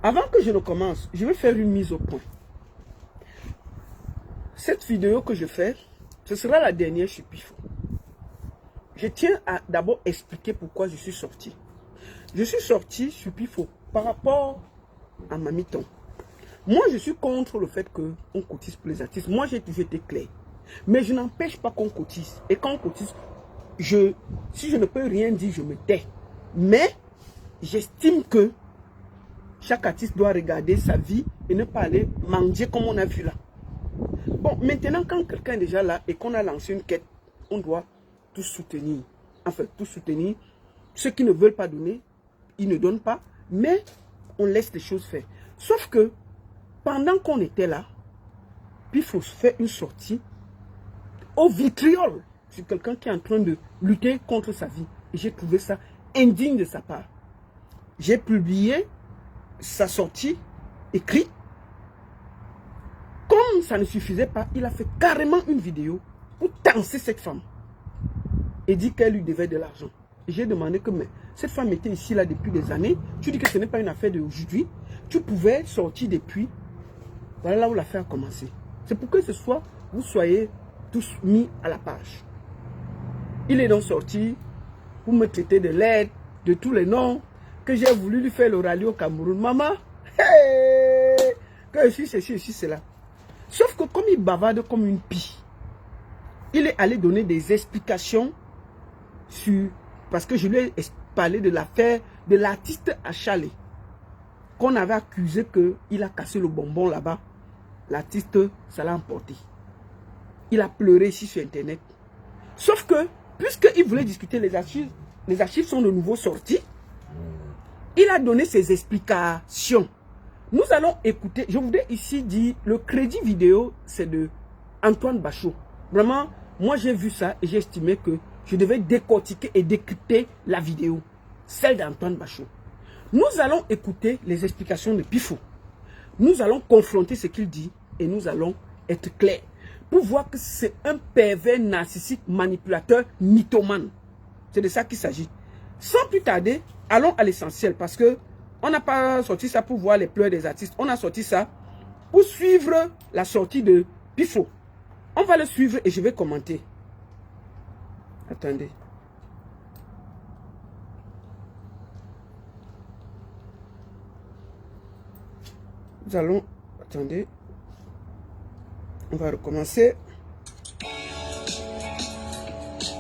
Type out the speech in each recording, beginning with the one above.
Avant que je ne commence, je vais faire une mise au point. Cette vidéo que je fais, ce sera la dernière chez Pifo. Je tiens à d'abord expliquer pourquoi je suis sorti. Je suis sorti sur Pifo par rapport à Mamiton. Moi, je suis contre le fait qu'on cotise pour les artistes. Moi, j'ai toujours été clair. Mais je n'empêche pas qu'on cotise. Et quand on cotise, si je ne peux rien dire, je me tais. Mais j'estime que chaque artiste doit regarder sa vie et ne pas aller manger comme on a vu là. Bon, maintenant, quand quelqu'un est déjà là et qu'on a lancé une quête, on doit tous soutenir. Enfin, tous soutenir. Ceux qui ne veulent pas donner, ils ne donnent pas. Mais on laisse les choses faire. Sauf que, pendant qu'on était là, Pifo fait une sortie au vitriol sur quelqu'un qui est en train de lutter contre sa vie. Et j'ai trouvé ça indigne de sa part. J'ai publié sa sortie écrite. Comme ça ne suffisait pas, il a fait carrément une vidéo pour tancer cette femme. Et dit qu'elle lui devait de l'argent. J'ai demandé que, mais cette femme était ici là depuis des années. Tu dis que ce n'est pas une affaire d'aujourd'hui. Tu pouvais sortir depuis. Voilà là où l'affaire a commencé. C'est pour que ce soit, vous soyez tous mis à la page. Il est donc sorti pour me traiter de l'aide, de tous les noms, que j'ai voulu lui faire le rallye au Cameroun. Maman, hey, que je suis ceci, je suis cela. Sauf que comme il bavarde comme une pie, il est allé donner des explications sur... Parce que je lui ai parlé de l'affaire de l'artiste à Chalet. Qu'on avait accusé qu'il a cassé le bonbon là-bas. L'artiste, ça l'a emporté. Il a pleuré ici sur Internet. Sauf que, puisqu'il voulait discuter les archives sont de nouveau sorties, il a donné ses explications. Nous allons écouter, je voudrais ici dire, le crédit vidéo, c'est de Antoine Bachot. Vraiment, moi j'ai vu ça et j'ai estimé que je devais décortiquer et décrypter la vidéo, celle d'Antoine Bachot. Nous allons écouter les explications de Pifo. Nous allons confronter ce qu'il dit et nous allons être clairs pour voir que c'est un pervers narcissique, manipulateur, mythomane. C'est de ça qu'il s'agit. Sans plus tarder, allons à l'essentiel parce que on n'a pas sorti ça pour voir les pleurs des artistes. On a sorti ça pour suivre la sortie de Pifo. On va le suivre et je vais commenter. Attendez. Nous allons... Attendez. On va recommencer.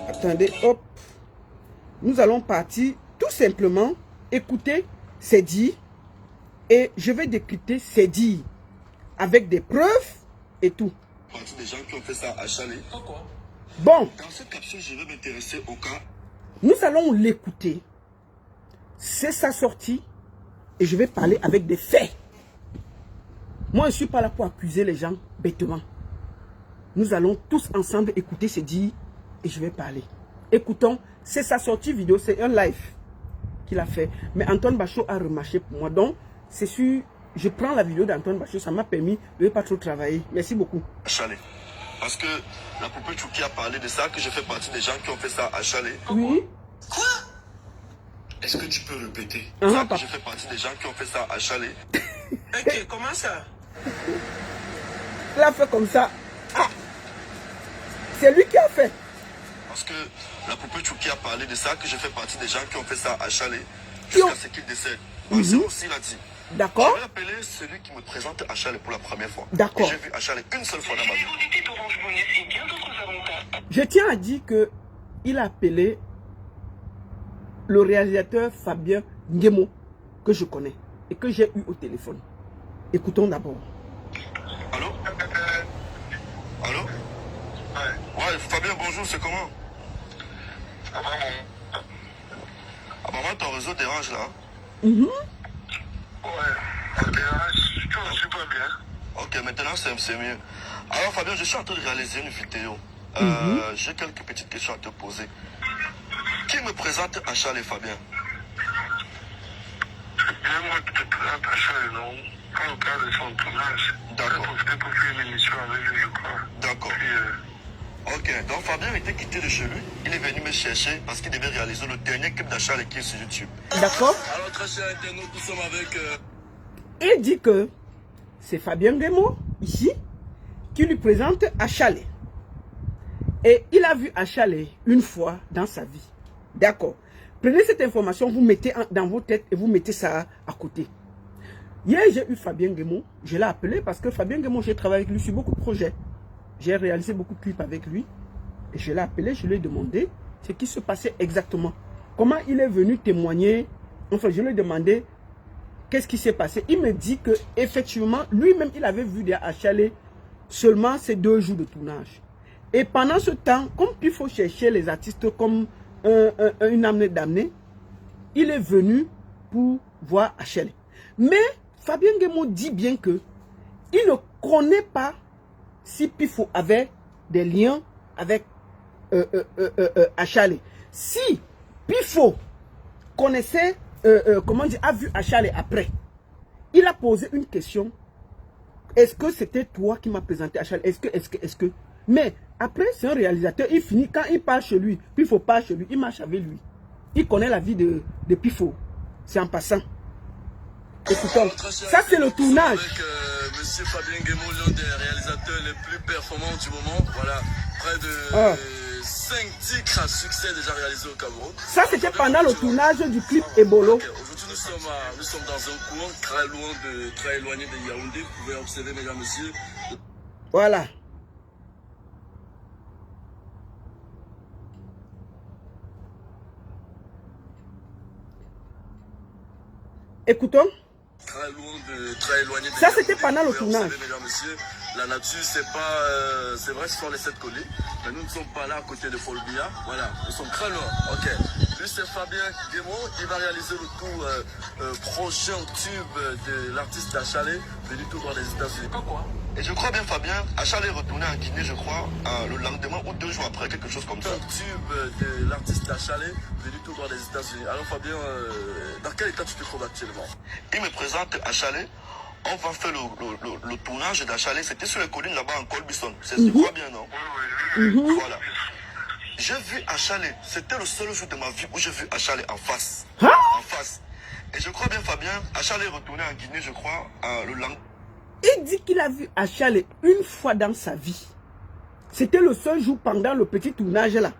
Attendez, hop. Nous allons partir tout simplement écouter ces dires et je vais décrypter ces dires avec des preuves et tout. Des gens qui ont fait ça à Chalet. Bon. Dans cette capsule, je vais m'intéresser au cas. Nous allons l'écouter. C'est sa sortie et je vais parler avec des faits. Moi, je ne suis pas là pour accuser les gens bêtement. Nous allons tous ensemble écouter ces dires et je vais parler. Écoutons, c'est sa sortie vidéo, c'est un live qu'il a fait. Mais Antoine Bachot a remarché pour moi. Donc, c'est sûr, je prends la vidéo d'Antoine Bachot, ça m'a permis de ne pas trop travailler. Merci beaucoup. À Chalet. Parce que la poupée Chouki a parlé de ça, que je fais partie des gens qui ont fait ça à Chalet. Oui. Quoi? Est-ce que tu peux répéter? Que je fais partie des gens qui ont fait ça à Chalet. Ok, comment ça? Il a fait comme ça. Ah. C'est lui qui a fait. Parce que la poupée Chouki a parlé de ça, que je fais partie des gens qui ont fait ça à Chalet. Jusqu'à ce qu'il décède. C'est aussi l'a dit. D'accord. Je vais appeler celui qui me présente à Chalet pour la première fois. D'accord. J'ai vu à Chalet une seule fois dans ma vie. Je tiens à dire que il a appelé le réalisateur Fabien Ngemo, que je connais et que j'ai eu au téléphone. Écoutons d'abord. Allô? Allô? Ouais, Fabien, bonjour, c'est comment? Ah bah moi, ton réseau dérange là. Ouais, ça dérange, tout va super bien. Ok, maintenant c'est mieux. Alors Fabien, je suis en train de réaliser une vidéo. J'ai quelques petites questions à te poser. Qui me présente à Chalet, Fabien? Moi, je te présente à Chalet, non? Dans le cadre de son tournage. D'accord. C'était pour faire une émission avec lui, je crois. D'accord. Ok, donc Fabien était quitté de chez lui. Il est venu me chercher parce qu'il devait réaliser le dernier clip d'Achat qui est sur YouTube. D'accord. Alors très chers internautes, nous sommes avec... Il dit que c'est Fabien Nguemo, ici, qui lui présente Achale. Et il a vu Achale une fois dans sa vie. D'accord. Prenez cette information, vous mettez dans vos têtes et vous mettez ça à côté. Hier, j'ai eu Fabien Nguemo. Je l'ai appelé parce que Fabien Nguemo, j'ai travaillé avec lui sur beaucoup de projets. J'ai réalisé beaucoup de clips avec lui. Et je l'ai appelé, je lui ai demandé ce qui se passait exactement. Comment il est venu témoigner. Enfin, je lui ai demandé qu'est-ce qui s'est passé. Il me dit que effectivement, lui-même, il avait vu des Achale seulement ces 2 jours de tournage. Et pendant ce temps, comme il faut chercher les artistes comme une âme damnée, il est venu pour voir Achale. Mais Fabien Nguemo dit bien que il ne connaît pas si Pifo avait des liens avec Achale. Si Pifo connaissait, comment dire, a vu Achale après, il a posé une question. Est-ce que c'était toi qui m'as présenté Achale? Est-ce que... Mais après, c'est un réalisateur, il finit, quand il part chez lui, Pifo part chez lui, il marche avec lui. Il connaît la vie de Pifo. C'est en passant. Écoutons, ça c'est le tournage. Avec monsieur Fabien Nguemo, l'un des réalisateurs les plus performants du moment. Voilà, près de 5 à succès déjà réalisés au Cameroun. Ça c'était pendant le tournage du clip Ebolo. Okay. Aujourd'hui nous sommes dans un coin très éloigné de Yaoundé. Vous pouvez observer, mesdames, messieurs. Voilà. Écoutons. Très éloigné. Ça c'était pendant le tournage. Mesdames, messieurs, la nature c'est pas, c'est vrai ce sont les 7 collines, mais nous ne sommes pas là à côté de Folbia. Voilà, nous sommes très loin. Ok. Lui c'est Fabien Nguemo, il va réaliser le tout prochain tube de l'artiste Achale, venu tout droit des États-Unis. Quoi? Et je crois bien Fabien, Achale est retourné en Guinée, je crois, le lendemain ou 2 jours après, quelque chose comme ça. Un tube de l'artiste Achale, venu tout droit des États-Unis. Alors Fabien, dans quel état tu te trouves actuellement? Il me présente Achale. On va faire le tournage d'Achale. C'était sur les collines là-bas en Colbison. C'est je crois bien, non? Voilà. J'ai vu Achale. C'était le seul jour de ma vie où j'ai vu Achale en face. En face. Et je crois bien, Fabien, Achale est retourné en Guinée, je crois, le lendemain. Il dit qu'il a vu Achale une fois dans sa vie. C'était le seul jour pendant le petit tournage là.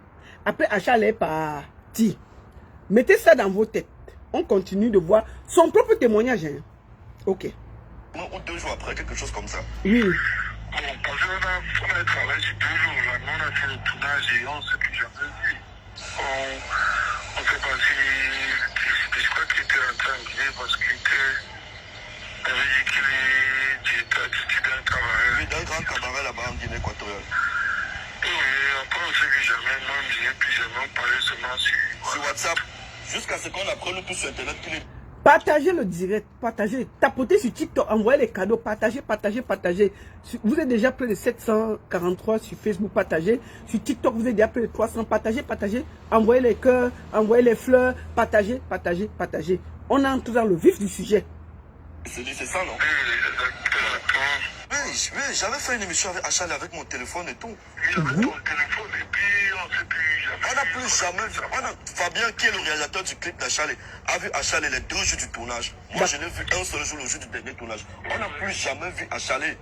Après, Achale est parti. Mettez ça dans vos têtes. On continue de voir son propre témoignage. Hein. Ok. Ou 2 jours après, quelque chose comme ça. Oui. Bon, parce qu'on a travaillé sur 2 jours, là, on a fait le tournage et on ne s'est plus jamais vu. On s'est passé, je crois qu'il était en train de guider parce qu'il avait dit qu'il était dans un cabaret. Oui, dans un grand cabaret là-bas en Guinée équatoriale. Oui, après on ne s'est plus jamais, moi je n'ai plus jamais parlé seulement sur WhatsApp. Jusqu'à ce qu'on apprenne tout sur Internet qu'il est... Partagez le direct, partagez, tapotez sur TikTok, envoyez les cadeaux, partagez. Vous êtes déjà près de 743 sur Facebook, partagez. Sur TikTok, vous êtes déjà près de 300, partagez. Envoyez les cœurs, envoyez les fleurs, partagez. On entre dans le vif du sujet. C'est ça, non? Oui, j'avais fait une émission avec Achale avec mon téléphone et tout. J'avais ton téléphone et puis on ne sait plus jamais. On n'a plus jamais vu. Fabien, qui est le réalisateur du clip d'Achale, a vu Achale les 2 jours du tournage. Moi, je l'ai vu un seul jour, le jour du dernier tournage. On n'a plus jamais vu Achale.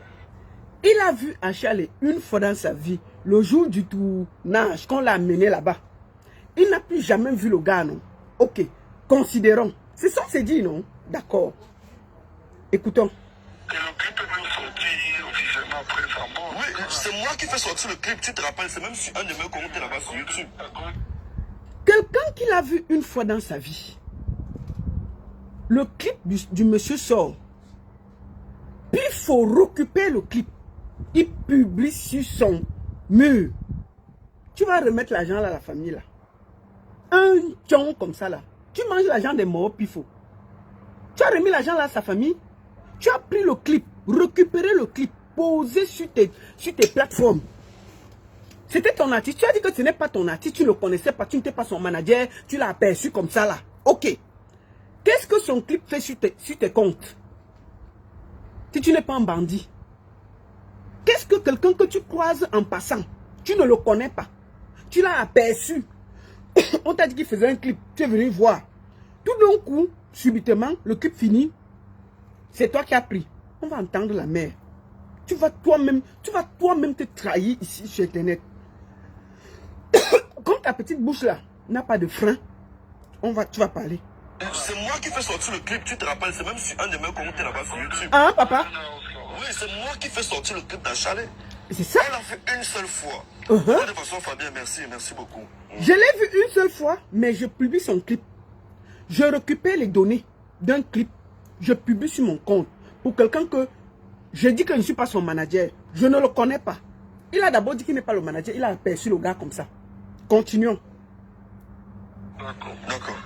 Il a vu Achale une fois dans sa vie, le jour du tournage, qu'on l'a amené là-bas. Il n'a plus jamais vu le gars, non? Ok, considérons. C'est ça, c'est dit, non? D'accord. Écoutons. Et le clip est même sorti officiellement après sa mort. Oui, c'est moi qui fais sortir le clip, tu te rappelles, c'est même sur un de mes comptes là-bas sur YouTube. Quelqu'un qui l'a vu une fois dans sa vie, le clip du monsieur sort, puis il faut recouper le clip, il publie sur son mur. Tu vas remettre l'argent à la famille là. Un tchon comme ça là. Tu manges l'argent des morts, puis il faut. Tu as remis l'argent à sa famille. Tu as pris le clip, récupéré le clip, posé sur tes plateformes. C'était ton artiste. Tu as dit que ce n'est pas ton artiste, tu ne le connaissais pas, tu n'étais pas son manager, tu l'as aperçu comme ça là. Ok. Qu'est-ce que son clip fait sur tes comptes? Si tu n'es pas un bandit. Qu'est-ce que quelqu'un que tu croises en passant, tu ne le connais pas, tu l'as aperçu. On t'a dit qu'il faisait un clip, tu es venu voir. Tout d'un coup, subitement, le clip finit. c'est toi qui as pris. On va entendre la mère. Tu vas toi-même te trahir ici sur Internet. Comme ta petite bouche là n'a pas de frein, tu vas parler. C'est moi qui fais sortir le clip, tu te rappelles, c'est même sur un de mes comptes là-bas sur YouTube. Ah, papa? Oui, c'est moi qui fais sortir le clip d'Achalé. C'est ça? On l'a fait une seule fois. De toute façon, Fabien, merci beaucoup. Je l'ai vu une seule fois, mais je publie son clip. Je récupère les données d'un clip. Je publie sur mon compte. Pour quelqu'un que je dis que je ne suis pas son manager. Je ne le connais pas. Il a d'abord dit qu'il n'est pas le manager. Il a aperçu le gars comme ça. Continuons. D'accord.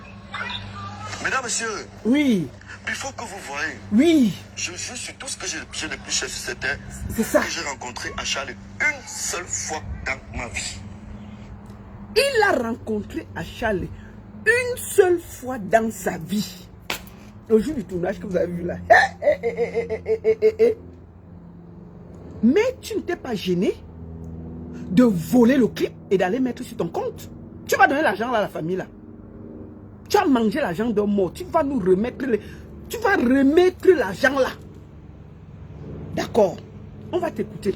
Mesdames, messieurs, Oui, il faut que vous voyez. oui, Je suis tout ce que j'ai de plus cher sur cette terre. c'est ça. Que j'ai rencontré Achalé une seule fois dans ma vie. Il a rencontré Achalé une seule fois dans sa vie. Le jour du tournage que vous avez vu là. Mais tu ne t'es pas gêné de voler le clip et d'aller mettre sur ton compte. Tu vas donner l'argent à la famille là. Tu as mangé l'argent d'un mort. Tu vas nous remettre tu vas remettre l'argent là. D'accord. On va t'écouter.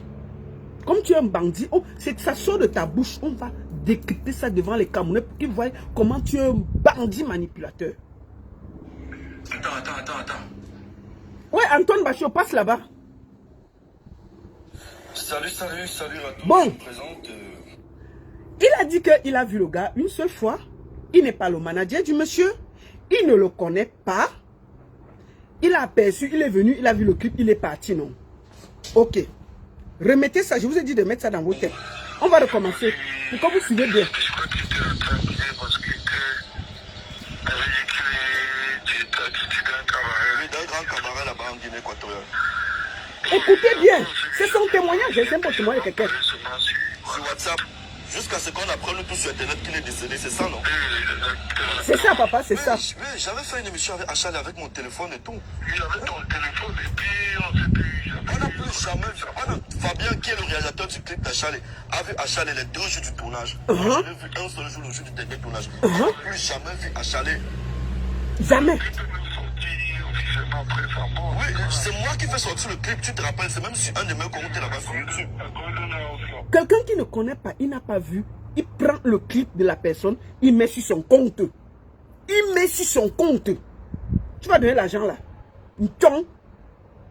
Comme tu es un bandit, ça sort de ta bouche. On va décrypter ça devant les Camerounais pour qu'ils voient comment tu es un bandit manipulateur. Attends. Ouais, Antoine Bachio, passe là-bas. Salut à tous. Bon. Je me présente. Il a dit qu'il a vu le gars une seule fois. Il n'est pas le manager du monsieur. Il ne le connaît pas. Il a aperçu, il est venu, il a vu le clip, il est parti, non? Ok. Remettez ça, je vous ai dit de mettre ça dans vos têtes. On va recommencer. Pourquoi vous suivez bien? Je crois qu'il était en train de dire parce qu'il avait dit que tu étais dans un cabaret. Oui, d'un grand cabaret là-bas en Guinée équatoriale. Écoutez bien. C'est son témoignage. J'aime pas témoigner quelqu'un. Sur WhatsApp. Jusqu'à ce qu'on apprenne nous tous sur Internet qu'il est décédé, c'est ça, non? C'est ça, papa, c'est ça. Oui, j'avais fait une émission avec Achalé avec mon téléphone et tout. Il avait ton téléphone et puis on s'est plus. On n'a plus jamais vu. Fabien, qui est le réalisateur du clip d'Achalé, a vu Achalé les 2 jours du tournage. Je l'ai vu un seul jour, le jour du dernier tournage. On n'a plus jamais vu Achalé. Jamais. Oui, c'est moi qui fais sortir le clip, tu te rappelles, c'est même sur un de mes comptes là-bas sur YouTube. Quelqu'un qui ne connaît pas, il n'a pas vu, il prend le clip de la personne, il met sur son compte. Il met sur son compte. Tu vas donner l'argent là.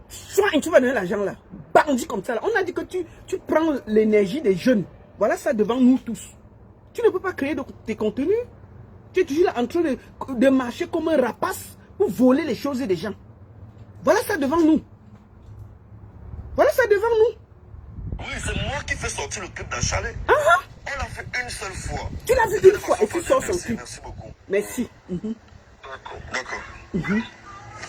Soit tu vas donner l'argent là. Bandit comme ça là. On a dit que tu prends l'énergie des jeunes. Voilà ça devant nous tous. Tu ne peux pas créer tes contenus. Tu es toujours là en train de marcher comme un rapace pour voler les choses des gens. Voilà ça devant nous. Voilà ça devant nous. Oui, c'est moi qui fais sortir le clip d'Achalé. On l'a fait une seule fois. Tu l'as vu une fois et tu sors son clip. Merci beaucoup. Merci. D'accord.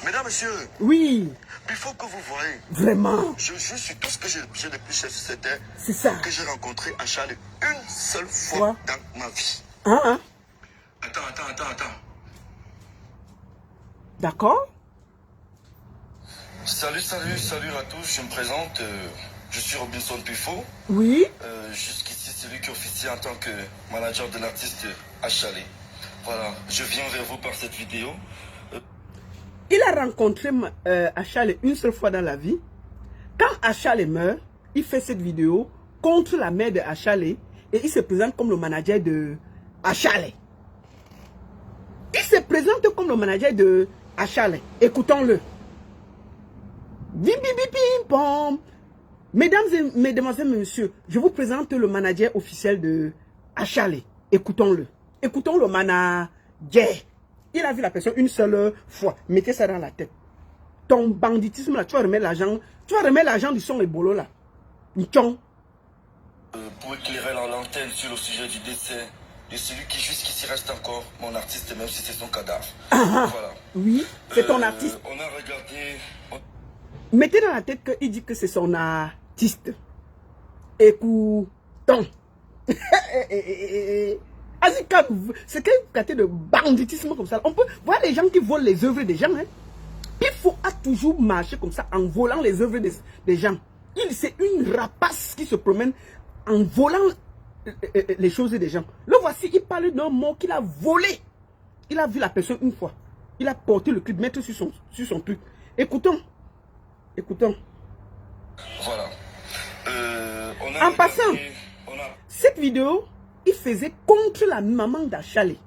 Mesdames, messieurs, Oui, il faut que vous voyez. vraiment. Je suis tout ce que j'ai de plus cher sur cette terre. C'est ça. Que j'ai rencontré Achalé une seule fois dans ma vie. Attends. D'accord. Salut à tous, je me présente. Je suis Robinson Pifo. Oui. Jusqu'ici, c'est lui qui officie en tant que manager de l'artiste Achalé. Voilà, je viens vers vous par cette vidéo. Il a rencontré Achalé une seule fois dans la vie. Quand Achalé meurt, il fait cette vidéo contre la mère de Achalé et il se présente comme le manager de Achalé. Il se présente comme le manager de Achalé. Écoutons-le. Bim, bim, bim, bim, pom. Mesdames et messieurs, je vous présente le manager officiel de Achalé. Écoutons-le. Écoutons le manager. Il a vu la personne une seule fois. Mettez ça dans la tête. Ton banditisme là, tu vas remettre l'argent. Tu vas remettre l'argent du son et bolo là. Pour éclairer l'antenne sur le sujet du décès de celui qui jusqu'ici reste encore mon artiste, même si c'est son cadavre. Voilà. Oui, c'est ton artiste. On a regardé... Mettez dans la tête qu'il dit que c'est son artiste. Écoutons. C'est quelle catégorie de banditisme comme ça. On peut voir les gens qui volent les œuvres des gens. Hein. Il faut toujours marcher comme ça en volant les œuvres des gens. C'est une rapace qui se promène en volant les choses des gens. Le voici, il parle d'un mot qu'il a volé. Il a vu la personne une fois. Il a porté le clip, mettre sur son truc. Écoutons. Écoutons. Voilà. En passant, cette vidéo, il faisait contre la maman d'Achalé.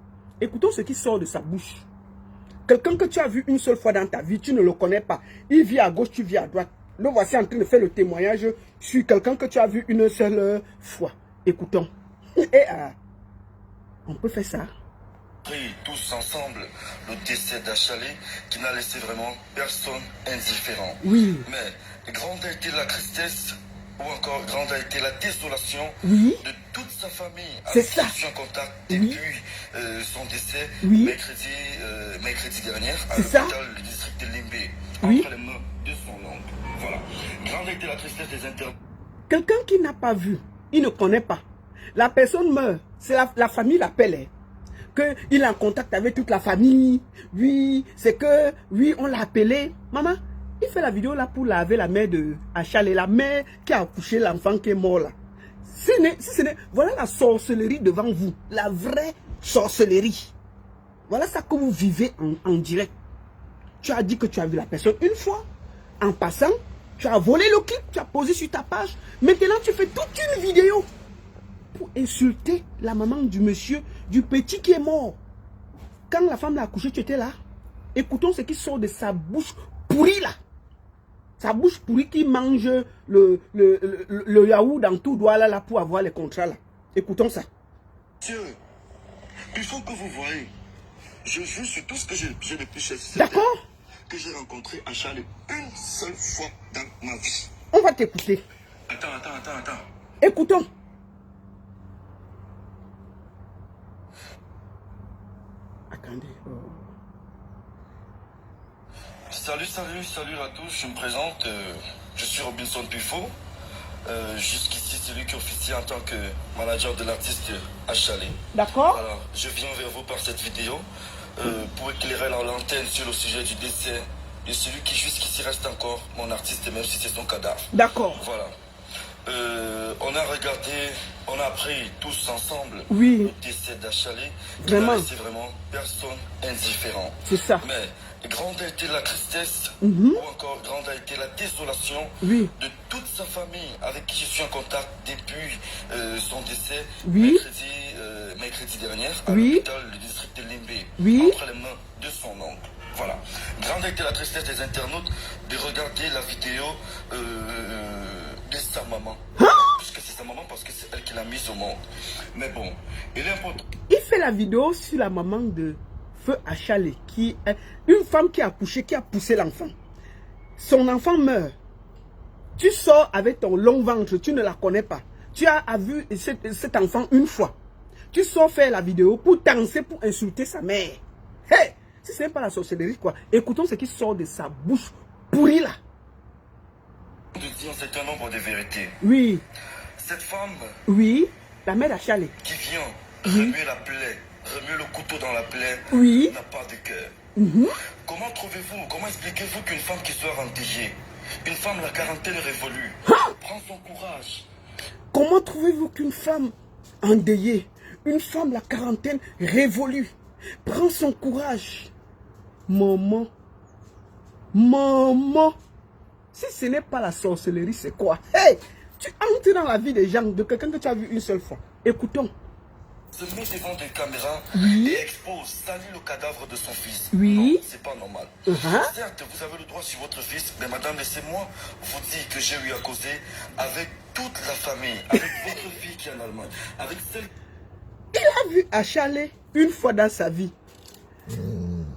Écoutons ce qui sort de sa bouche. Quelqu'un que tu as vu une seule fois dans ta vie, tu ne le connais pas. Il vit à gauche, tu vis à droite. Le voici en train de faire le témoignage sur quelqu'un que tu as vu une seule fois. Écoutons. Et on peut faire ça. Tous ensemble le décès d'Achalé qui n'a laissé vraiment personne indifférent. Oui. Mais grande a été la tristesse ou encore grande a été la désolation Oui. de toute sa famille. C'est ça. Je suis en contact Oui. depuis son décès Oui. mercredi dernier à C'est ça. l'hôpital du district de Limbé. Oui. Entre les mains de son oncle. Voilà. Grande a été la tristesse des internautes. Quelqu'un qui n'a pas vu, il ne connaît pas. La personne meurt, c'est la famille l'appelle. Qu'il est en contact avec toute la famille. Oui, c'est que, oui, on l'a appelé. Maman, il fait la vidéo là pour laver la mère de Achalé, la mère qui a accouché l'enfant qui est mort là. Si ce n'est, voilà la sorcellerie devant vous. La vraie sorcellerie. Voilà ça que vous vivez en direct. Tu as dit que tu as vu la personne une fois. En passant, tu as volé le clip, tu as posé sur ta page. Maintenant, tu fais toute une vidéo pour insulter la maman du monsieur, du petit qui est mort. Quand la femme l'a accouché, tu étais là. Écoutons ce qui sort de sa bouche pourrie là. Sa bouche pourrie qui mange le yaourt dans tout doigt là pour avoir les contrats là. Écoutons ça. Monsieur, il faut que vous voyez. Je jure sur tout ce que j'ai de plus cher. D'accord? Que j'ai rencontré Achalé une seule fois dans ma vie. On va t'écouter. Attends. Écoutons. Attendez. Salut à tous, je me présente, je suis Robinson Pufo. Jusqu'ici, c'est lui qui officie en tant que manager de l'artiste Achalé. D'accord? Alors, je viens vers vous par cette vidéo pour éclairer la lanterne sur le sujet du décès de celui qui jusqu'ici reste encore mon artiste, même si c'est son cadavre. D'accord. Voilà. On a regardé, on a appris tous ensemble Oui. le décès d'Achalé qui Vraiment. n'a laissé vraiment personne indifférent. C'est ça. Mais grande a été la tristesse Mhm. ou encore grande a été la désolation Oui. de toute sa famille avec qui je suis en contact depuis son décès Oui. mercredi dernier à Oui. l'hôpital du district de Limbé, Oui. entre les mains de son oncle. Voilà. Grande a été la tristesse des internautes de regarder la vidéo de sa maman. Puisque c'est sa maman parce que c'est elle qui l'a mise au monde. Mais bon, il est important. Il fait la vidéo sur la maman de Feu Achalé, qui est une femme qui a accouché, qui a poussé l'enfant. Son enfant meurt. Tu sors avec ton long ventre, tu ne la connais pas. Tu as vu cet enfant une fois. Tu sors faire la vidéo pour danser, pour insulter sa mère. Hey, si ce n'est pas la sorcellerie, quoi. Écoutons ce qui sort de sa bouche pourrie là. De dire un certain nombre de vérités. Oui, Cette femme oui, la mère d'Achalé. qui vient remuer la plaie, remuer le couteau dans la plaie, Oui. n'a pas de cœur. Mhm. Comment trouvez-vous, comment expliquez-vous qu'une femme qui soit endeuillée, une femme la quarantaine révolue, prend son courage? Comment trouvez-vous qu'une femme endeuillée, une femme la quarantaine révolue, prend son courage? Maman, si ce n'est pas la sorcellerie, c'est quoi? Hey, tu entres dans la vie des gens, de quelqu'un que tu as vu une seule fois. Écoutons. Se met devant des caméras Oui. et expose, salit le cadavre de son fils. Oui. Non, c'est pas normal. Uh-huh. Certes, vous avez le droit sur votre fils, mais madame, laissez-moi vous dire que j'ai eu à causer avec toute la famille, avec votre fille qui est en Allemagne, avec celle... Il a vu Achalé une fois dans sa vie.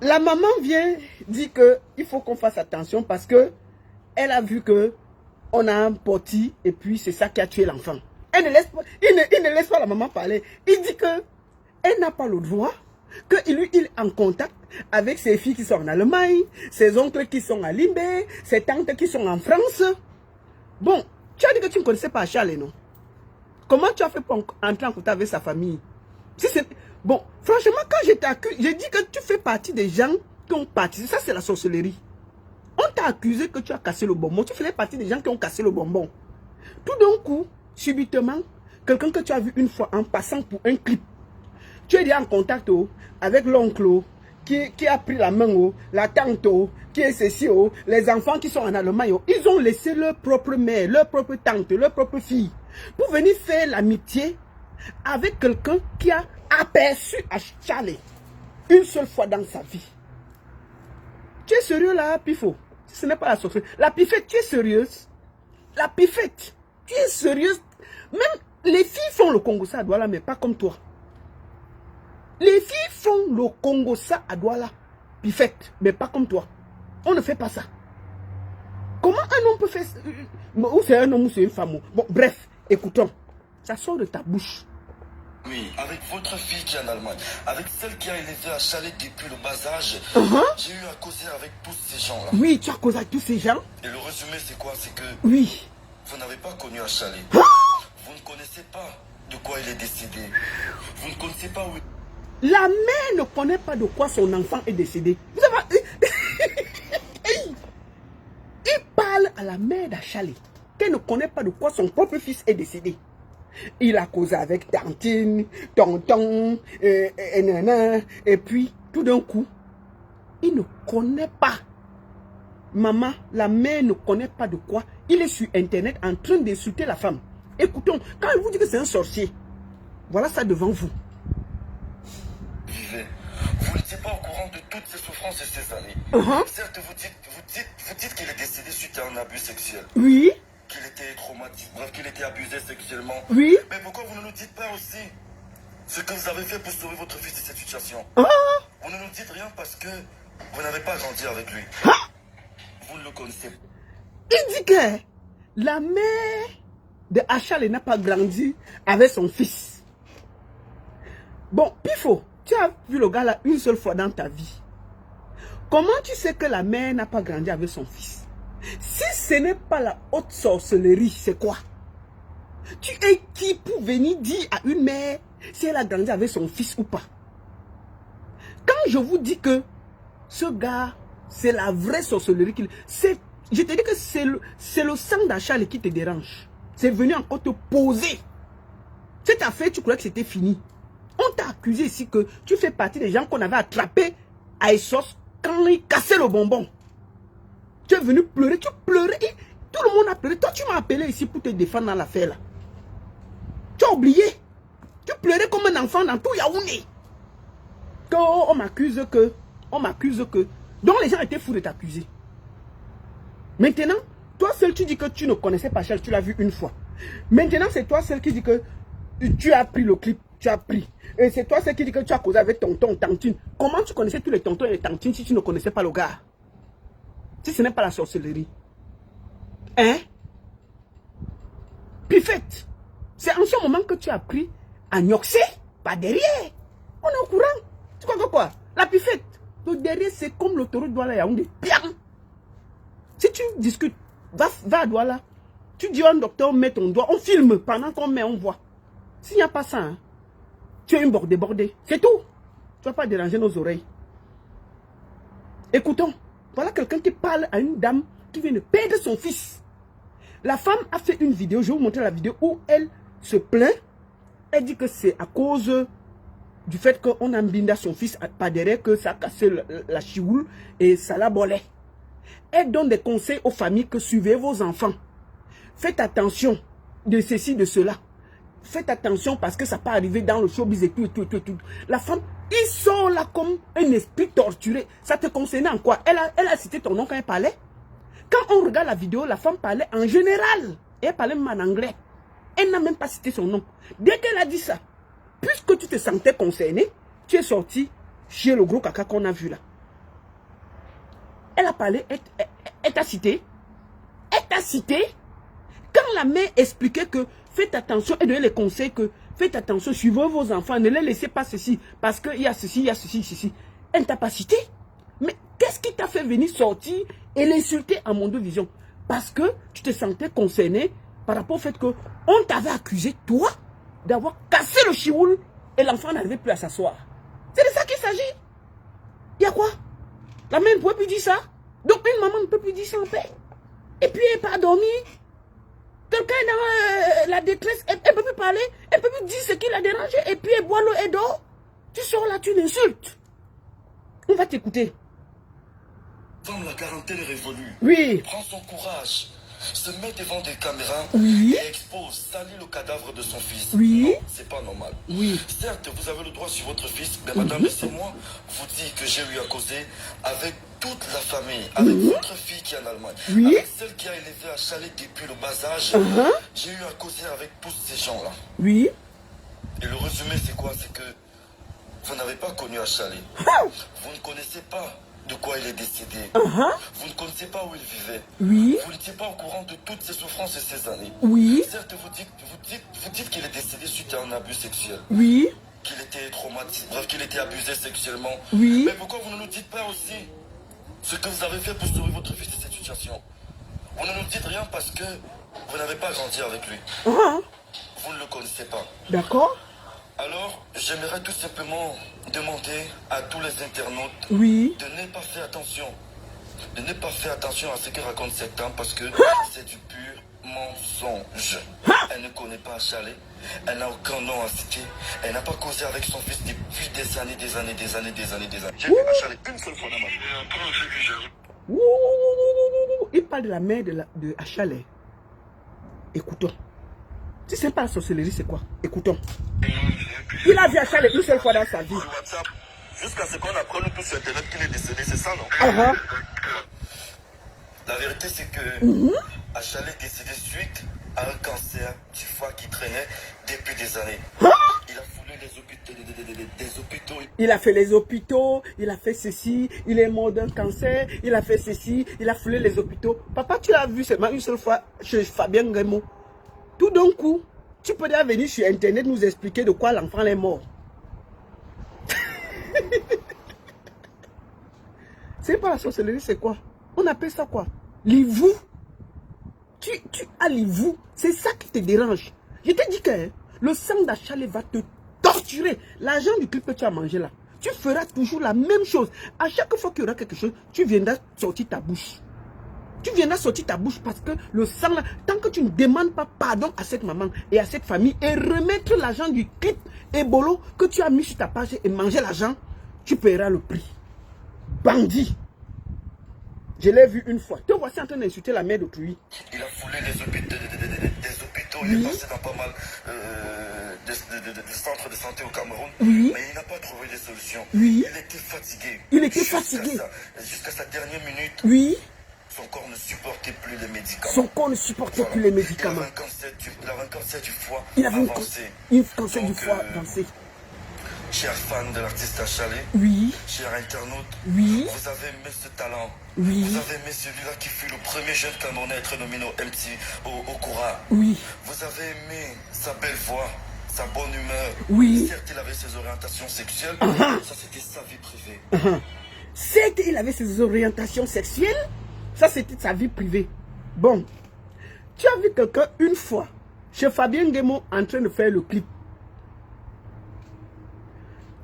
La maman vient dire qu'il faut qu'on fasse attention parce que elle a vu que on a un petit et puis c'est ça qui a tué l'enfant. Elle ne laisse pas, il ne laisse pas la maman parler. Il dit que elle n'a pas le droit, que lui il est en contact avec ses filles qui sont en Allemagne, ses oncles qui sont à Limbé, ses tantes qui sont en France. Bon, tu as dit que tu ne connaissais pas Achalé, non? Comment tu as fait pour entrer en contact avec sa famille? Si bon, franchement, quand je t'accuse, j'ai dit que tu fais partie des gens qui ont participé. Ça, c'est la sorcellerie. On t'a accusé que tu as cassé le bonbon. Tu faisais partie des gens qui ont cassé le bonbon. Tout d'un coup, subitement, quelqu'un que tu as vu une fois en passant pour un clip, tu es déjà en contact avec l'oncle qui a pris la main, oh, la tante, oh, qui est ceci, oh, les enfants qui sont en Allemagne, oh, ils ont laissé leur propre mère, leur propre tante, leur propre fille, pour venir faire l'amitié avec quelqu'un qui a aperçu à Charlie une seule fois dans sa vie. Tu es sérieux là, Pifo? Ce n'est pas la sorcière. La Pifette, tu es sérieuse? La Pifette, tu es sérieuse? Même les filles font le Congo ça à Douala, mais pas comme toi. Les filles font le Congo ça à Douala, Pifette, mais pas comme toi. On ne fait pas ça. Comment un homme peut faire ça? Ou c'est un homme ou c'est une femme? Bon, bref, écoutons. Ça sort de ta bouche. Oui, avec votre fille qui est en Allemagne, avec celle qui a élevé à Chalet depuis le bas âge, j'ai eu à causer avec tous ces gens-là. Oui, tu as causé avec tous ces gens. Et le résumé, c'est quoi? C'est que oui, vous n'avez pas connu à Chalet. Vous ne connaissez pas de quoi il est décédé. Vous ne connaissez pas où il... La mère ne connaît pas de quoi son enfant est décédé. Vous savez, il parle à la mère d'Achalé, qu'elle ne connaît pas de quoi son propre fils est décédé. Il a causé avec tantine, tonton, et puis tout d'un coup, il ne connaît pas. Maman, la mère ne connaît pas de quoi. Il est sur internet en train d'insulter la femme. Écoutons, quand il vous dit que c'est un sorcier, voilà ça devant vous. Vivez. Vous n'étiez pas au courant de toutes ces souffrances et ces années. Certes, vous dites qu'il est décédé suite à un abus sexuel. Oui. Qu'il était traumatisé, bref, qu'il était abusé sexuellement. Oui. Mais pourquoi vous ne nous dites pas aussi ce que vous avez fait pour sauver votre fils de cette situation? Vous ne nous dites rien parce que vous n'avez pas grandi avec lui. Vous ne le connaissez pas. Il dit que la mère de Achale n'a pas grandi avec son fils. Bon, Pifo, tu as vu le gars là une seule fois dans ta vie. Comment tu sais que la mère n'a pas grandi avec son fils? Si ce n'est pas la haute sorcellerie, c'est quoi? Tu es qui pour venir dire à une mère si elle a grandi avec son fils ou pas? Quand je vous dis que ce gars, c'est la vraie sorcellerie, je te dis que c'est le sang d'Achale qui te dérange. C'est venu encore te poser. Cette affaire, tu croyais que c'était fini. On t'a accusé ici que tu fais partie des gens qu'on avait attrapés à Essos quand ils cassaient le bonbon. Tu es venu pleurer, tu pleurais, et tout le monde a pleuré. Toi, tu m'as appelé ici pour te défendre dans l'affaire là. Tu as oublié. Tu pleurais comme un enfant dans tout Yaoundé. On m'accuse que. Donc les gens étaient fous de t'accuser. Maintenant, toi seul tu dis que tu ne connaissais pas Charles, tu l'as vu une fois. Maintenant, c'est toi seul qui dit que tu as pris le clip, tu as pris. Et c'est toi seul qui dit que tu as causé avec tonton, tantine. Comment tu connaissais tous les tontons et les tantines si tu ne connaissais pas le gars? Si ce n'est pas la sorcellerie. Hein? Pifette, c'est en ce moment que tu as pris à Nyoxé, pas derrière. On est au courant. Tu crois que quoi? La Pifette, le derrière c'est comme l'autoroute Douala Yaoundé. Si tu discutes, va à Douala, tu dis à un docteur, mets ton doigt, on filme pendant qu'on met, on voit. S'il n'y a pas ça, hein, tu es une débordée. C'est tout. Tu ne vas pas déranger nos oreilles. Écoutons. Voilà quelqu'un qui parle à une dame qui vient de perdre son fils. La femme a fait une vidéo, je vais vous montrer la vidéo où elle se plaint. Elle dit que c'est à cause du fait qu'on a mbinda son fils par derrière, que ça a cassé la chioule et ça l'a bolé. Elle donne des conseils aux familles que suivez vos enfants. Faites attention de ceci, de cela. Faites attention parce que ça peut arriver dans le showbiz et tout. La femme, ils sont là comme un esprit torturé. Ça te concernait en quoi? Elle a cité ton nom quand elle parlait. Quand on regarde la vidéo, la femme parlait en général. Et elle parlait même en anglais. Elle n'a même pas cité son nom. Dès qu'elle a dit ça, puisque tu te sentais concerné, tu es sorti chez le gros caca qu'on a vu là. Elle a parlé, elle t'a cité. Elle t'a cité. Quand la mère expliquait que faites attention et donnait les conseils que faites attention, suivez vos enfants, ne les laissez pas ceci, parce qu'il y a ceci, il y a ceci. Elle ne t'a pas cité. Mais qu'est-ce qui t'a fait venir sortir et l'insulter à Mondo Vision? Parce que tu te sentais concerné par rapport au fait qu'on t'avait accusé, toi, d'avoir cassé le chioul et l'enfant n'arrivait plus à s'asseoir. C'est de ça qu'il s'agit. Il y a quoi? La mère ne pouvait plus dire ça. Donc une maman ne peut plus dire ça en paix. Et puis elle n'est pas dormi. Quelqu'un est dans la détresse, elle ne peut plus parler, elle ne peut plus dire ce qui l'a dérangé, et puis elle boit l'eau et dort. Tu sors là, tu l'insultes. On va t'écouter. Femme, la quarantaine est révolue. Oui. Prends son courage. Se met devant des caméras Oui. et expose, salit le cadavre de son fils. Oui. Non, c'est pas normal. Oui. Certes, vous avez le droit sur votre fils, mais madame, laissez-moi vous dire que j'ai eu à causer avec toute la famille, avec votre fille qui est en Allemagne, Oui. avec celle qui a élevé à Chalet depuis le bas âge. J'ai eu à causer avec tous ces gens-là. Oui. Et le résumé, c'est quoi? C'est que vous n'avez pas connu à Chalet. Vous ne connaissez pas de quoi il est décédé. Vous ne connaissez pas où il vivait. Oui. Vous n'étiez pas au courant de toutes ses souffrances et ses années. Oui. Certes, vous dites qu'il est décédé suite à un abus sexuel. Oui. Qu'il était traumatisé, bref, qu'il était abusé sexuellement. Oui. Mais pourquoi vous ne nous dites pas aussi ce que vous avez fait pour sauver votre fils de cette situation? Vous ne nous dites rien parce que vous n'avez pas grandi avec lui. Vous ne le connaissez pas. D'accord. Alors, j'aimerais tout simplement demander à tous les internautes Oui. de ne pas faire attention. De ne pas faire attention à ce que raconte cette dame parce que c'est du pur mensonge. Elle ne connaît pas Chalet. Elle n'a aucun nom à citer. Elle n'a pas causé avec son fils depuis des années. J'ai vu à Chalet une seule fois dans ma vie. Il parle de la mère de Achalet. Écoutons. Si c'est pas la sorcellerie, c'est quoi? Écoutons. Il a vu Achalet une seule fois dans sa vie. Sur WhatsApp, jusqu'à ce qu'on apprenne nous tous sur Internet qu'il est décédé, c'est ça, non? La vérité, c'est que Achalet est décédé suite à un cancer du foie qui traînait depuis des années. Il a foulé des hôpitaux. Il a fait les hôpitaux, il a fait ceci, il est mort d'un cancer, il a fait ceci, il a foulé les hôpitaux. Papa, tu l'as vu seulement une seule fois chez Fabien Guémot. Tout d'un coup, tu peux déjà venir sur Internet nous expliquer de quoi l'enfant est mort. C'est pas la sorcellerie, c'est quoi? On appelle ça quoi? L'ivou. Tu as l'ivou. C'est ça qui te dérange. Je te dis que le sang d'Achalet va te torturer. L'argent du clip que tu as mangé là, tu feras toujours la même chose. À chaque fois qu'il y aura quelque chose, tu viendras sortir ta bouche. Tu viendras sortir ta bouche parce que le sang là, tant que tu ne demandes pas pardon à cette maman et à cette famille et remettre l'argent du clip Ebolo que tu as mis sur ta page et manger l'argent, tu paieras le prix. Bandit. Je l'ai vu une fois. Te voici en train d'insulter la mère d'autrui. Il a foulé des hôpitaux, il est passé dans pas mal de centres de santé au Cameroun, mais il n'a pas trouvé de solution. Il était fatigué. Il était fatigué. Jusqu'à sa dernière minute. Oui. Son corps ne supportait plus les médicaments. Son corps ne supportait plus les médicaments. Il avait un cancer du foie avancé. Un cancer du foie avancé. Chers fans de l'artiste Achalet, chers internautes, vous avez aimé ce talent. Vous avez aimé celui-là qui fut le premier jeune Camerounais à être nominé au Cora. Vous avez aimé sa belle voix, sa bonne humeur. Certes, il avait ses orientations sexuelles. Ça, c'était sa vie privée. Certes, il avait ses orientations sexuelles. Ça, c'était sa vie privée. Bon, tu as vu quelqu'un une fois chez Fabien Guémot en train de faire le clip.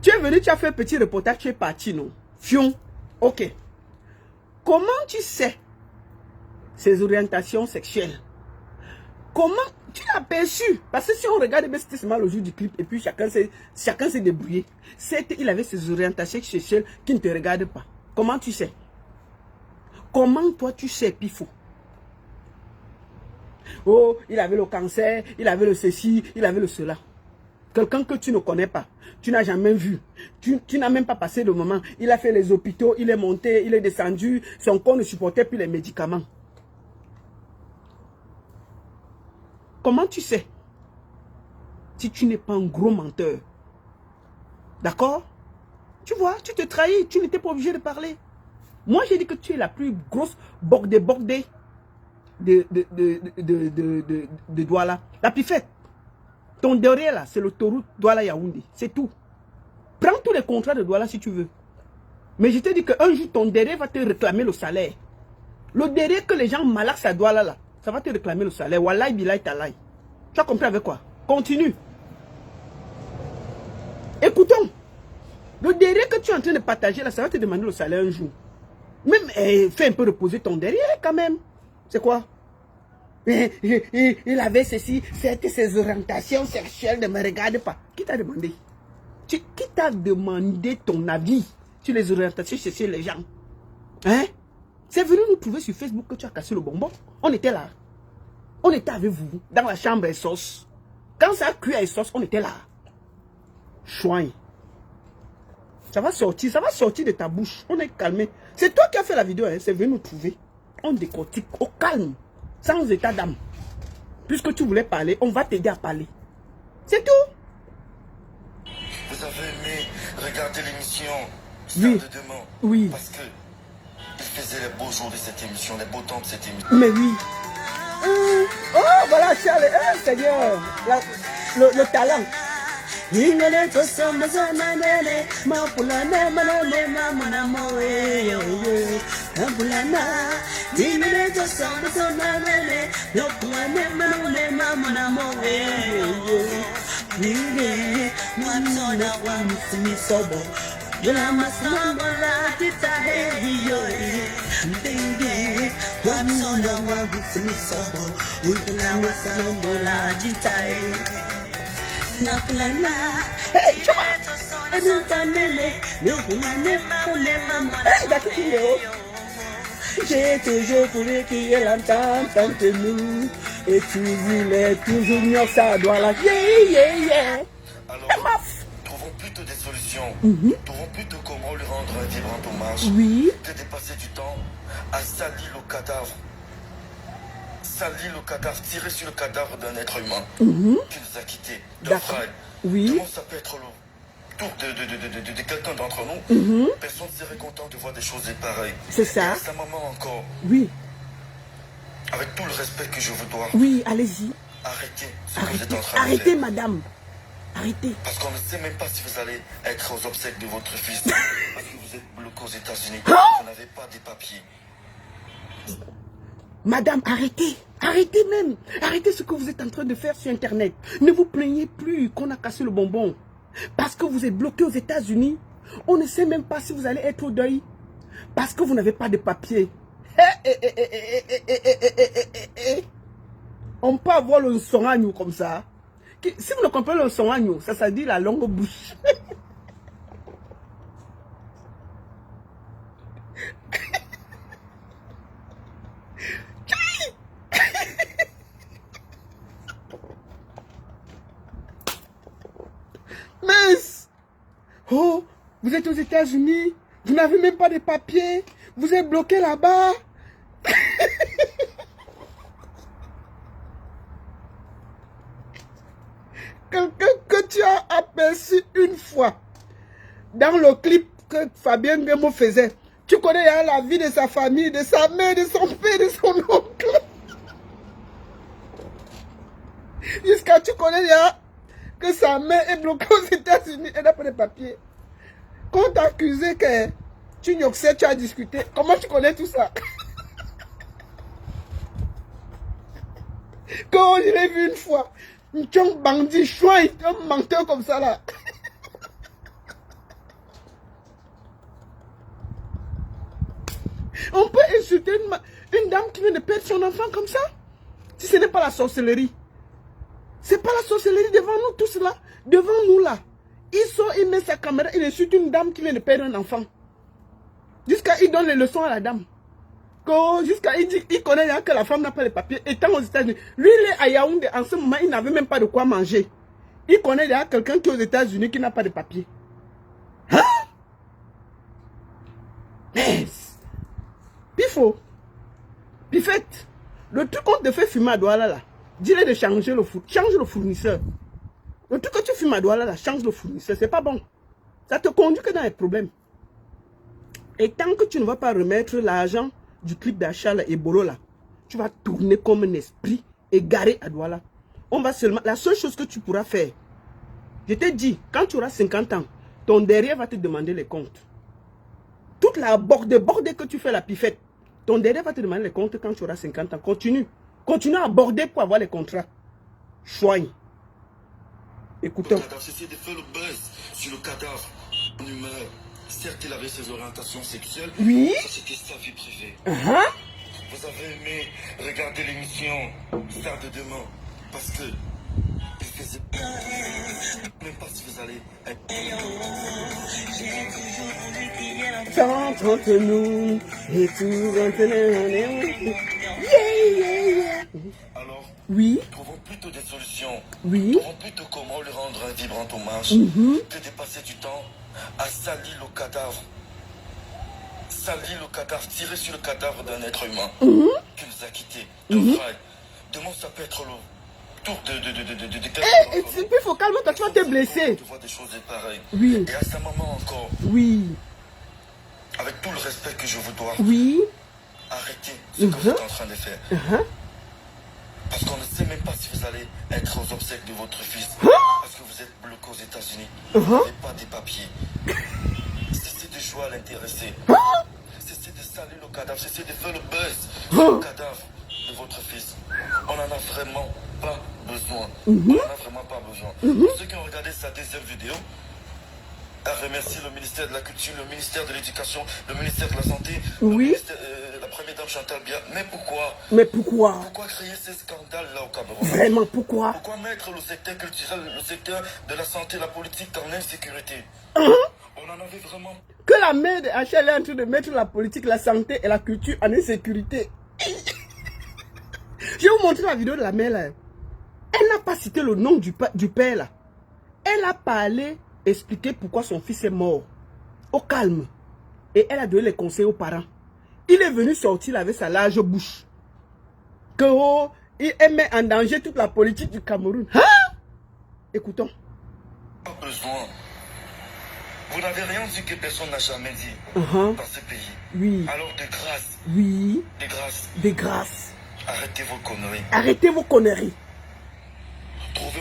Tu es venu, tu as fait un petit reportage, tu es parti, non? Fion. Ok. Comment tu sais ses orientations sexuelles? Comment tu l'as perçu? Parce que si on regarde, c'était seulement le jour du clip et puis chacun s'est débrouillé. Certes, il avait ses orientations sexuelles qui ne te regardent pas. Comment tu sais? Comment toi tu sais, Pifo? Oh, il avait le cancer, il avait le ceci, il avait le cela. Quelqu'un que tu ne connais pas, tu n'as jamais vu, tu n'as même pas passé le moment. Il a fait les hôpitaux, il est monté, il est descendu, son corps ne supportait plus les médicaments. Comment tu sais? Si tu n'es pas un gros menteur. D'accord? Tu vois, tu te trahis, tu n'étais pas obligé de parler. Moi, j'ai dit que tu es la plus grosse bordée de Douala. La plus faite. Ton derrière là, c'est l'autoroute Douala-Yaoundé. C'est tout. Prends tous les contrats de Douala si tu veux. Mais je te dis qu'un jour, ton derrière va te réclamer le salaire. Le derrière que les gens malaxent à Douala là, ça va te réclamer le salaire. Wallahi billahi talaï. Tu as compris avec quoi? Continue. Écoutons. Le derrière que tu es en train de partager là, ça va te demander le salaire un jour. Même, fais un peu reposer ton derrière quand même. C'est quoi? Il avait ceci, c'était ses orientations sexuelles, ne me regarde pas. Qui t'a demandé? Qui t'a demandé ton avis? sur les orientations chez les gens. Hein? C'est venu nous trouver sur Facebook que tu as cassé le bonbon. On était là. On était avec vous, dans la chambre à sauce. Quand ça a cuit à sauce, on était là. Chouin. Ça va sortir de ta bouche. On est calmé. C'est toi qui as fait la vidéo, hein? C'est venu nous trouver. On décortique au calme, sans état d'âme. Puisque tu voulais parler, on va t'aider à parler. C'est tout. Vous avez aimé regarder l'émission Oui. Star de demain. Oui. Parce que il faisait les beaux jours de cette émission, les beaux temps de cette émission. Mais oui. Oh, voilà, Charles. Seigneur. Le talent. J'ai toujours voulu qu'il y ait l'entente entre nous. Et tu voulais toujours mieux ça doit la Alors, trouvons plutôt des solutions. Trouvons plutôt comment lui rendre un vibrant hommage. Oui. Que de passer du temps à salir le cadavre. Salir le cadavre, tirer sur le cadavre d'un être humain qui nous a quittés, d'un frère. Oui. Comment ça peut être le tour de quelqu'un d'entre nous? Personne ne serait content de voir des choses pareilles. C'est ça. Et sa maman encore. Oui. Avec tout le respect que je vous dois. Oui, allez-y. Arrêtez ce que vous êtes en train de faire. Arrêtez, madame. Arrêtez. Parce qu'on ne sait même pas si vous allez être aux obsèques de votre fils. Parce que vous êtes bloqué aux États-Unis. Vous n'avez pas de papiers. Madame, arrêtez. Arrêtez même. Arrêtez ce que vous êtes en train de faire sur Internet. Ne vous plaignez plus qu'on a cassé le bonbon. Parce que vous êtes bloqué aux États-Unis. On ne sait même pas si vous allez être au deuil. Parce que vous n'avez pas de papier. On peut avoir le son agneau comme ça. Si vous ne comprenez le son agneau, ça dit la longue bouche. Mince! Oh, vous êtes aux États-Unis, vous n'avez même pas de papiers, vous êtes bloqué là-bas. Quelqu'un que tu as aperçu une fois dans le clip que Fabien Guemo faisait. Tu connais la vie de sa famille, de sa mère, de son père, de son oncle. Jusqu'à tu connais que sa mère est bloquée aux États-Unis, elle n'a pas de papier. Quand t'a accusé que tu n'oxais, tu as discuté, comment tu connais tout ça? Quand je l'ai vu une fois, un bandit chouin, un menteur comme ça là. On peut insulter une dame qui vient de perdre son enfant comme ça? Si ce n'est pas la sorcellerie. C'est pas la sorcellerie devant nous tous là. Devant nous là. Il met sa caméra, il insulte une dame qui vient de perdre un enfant. Jusqu'à il donne les leçons à la dame. Jusqu'à il dit, il connaît que la femme n'a pas de papier. Étant aux États-Unis. Lui, il est à Yaoundé. En ce moment, il n'avait même pas de quoi manger. Il connaît quelqu'un qui est aux États-Unis qui n'a pas de papier. Hein? Yes. Pifo. Pifette. Le truc qu'on te fait fumer à Douala là. Dis-le de changer change le fournisseur. Le truc que tu fumes à Douala là, change le fournisseur. C'est pas bon. Ça te conduit que dans les problèmes. Et tant que tu ne vas pas remettre l'argent du clip d'achat et Bolo là, tu vas tourner comme un esprit égaré à Douala. On va seulement. La seule chose que tu pourras faire, je te dis, quand tu auras 50 ans, ton derrière va te demander les comptes. Toute la bordée que tu fais la pifette, ton derrière va te demander les comptes quand tu auras 50 ans. Continue. Continue à aborder pour avoir les contrats. Choigne. Écoutons. J'essaie de faire le buzz sur le cadavre. En humeur. Certes, il avait ses orientations sexuelles. Oui. Ça, c'était sa vie privée. Uh-huh. Vous avez aimé regarder l'émission Star de demain. Parce que Il faisait même pas si vous allez Chante entre nous et tout maintenant. Yeah. alors. Oui, Trouvons plutôt des solutions. oui. Trouvons plutôt comment lui rendre un vibrant hommage que de passer du temps à salir le cadavre. Salir le cadavre, tirer sur le cadavre d'un être humain qui nous a quittés, d'un frère. Demain, ça peut être le tour de Il faut calmer-toi, tu vas te blesser. Tu vois des choses pareilles. Oui. Et à sa maman encore, Oui, avec tout le respect que je vous dois, oui. arrêtez ce que vous êtes en train de faire. Parce qu'on ne sait même pas si vous allez être aux obsèques de votre fils. Parce que vous êtes bloqué aux États-Unis. Vous n'avez pas des papiers. Cessez de jouer à l'intéresser. Cessez de salir le cadavre. Cessez de faire le buzz sur le cadavre de votre fils. On n'en a vraiment pas besoin. On n'en a vraiment pas besoin. Pour ceux qui ont regardé sa deuxième vidéo, elle remercie le ministère de la Culture, le ministère de l'Éducation, le ministère de la Santé, la première dame Chantal Biya. Mais pourquoi? Mais pourquoi? Pourquoi créer ces scandales-là au Cameroun? Vraiment, pourquoi? Pourquoi mettre le secteur culturel, le secteur de la santé, la politique en insécurité? On en avait vraiment... Que la mère de HL est en train de mettre la politique, la santé et la culture en insécurité. Je vais vous montrer la vidéo de la mère là. Elle n'a pas cité le nom du père là. Elle a parlé, expliqué pourquoi son fils est mort. Au calme. Et elle a donné les conseils aux parents. Il est venu sortir avec sa large bouche. Que il met en danger toute la politique du Cameroun. Hein? Écoutons. Pas besoin. Vous n'avez rien dit que personne n'a jamais dit dans ce pays. Oui. Alors de grâce. Oui. De grâce. De grâce. Arrêtez vos conneries. Arrêtez vos conneries. Trouvez.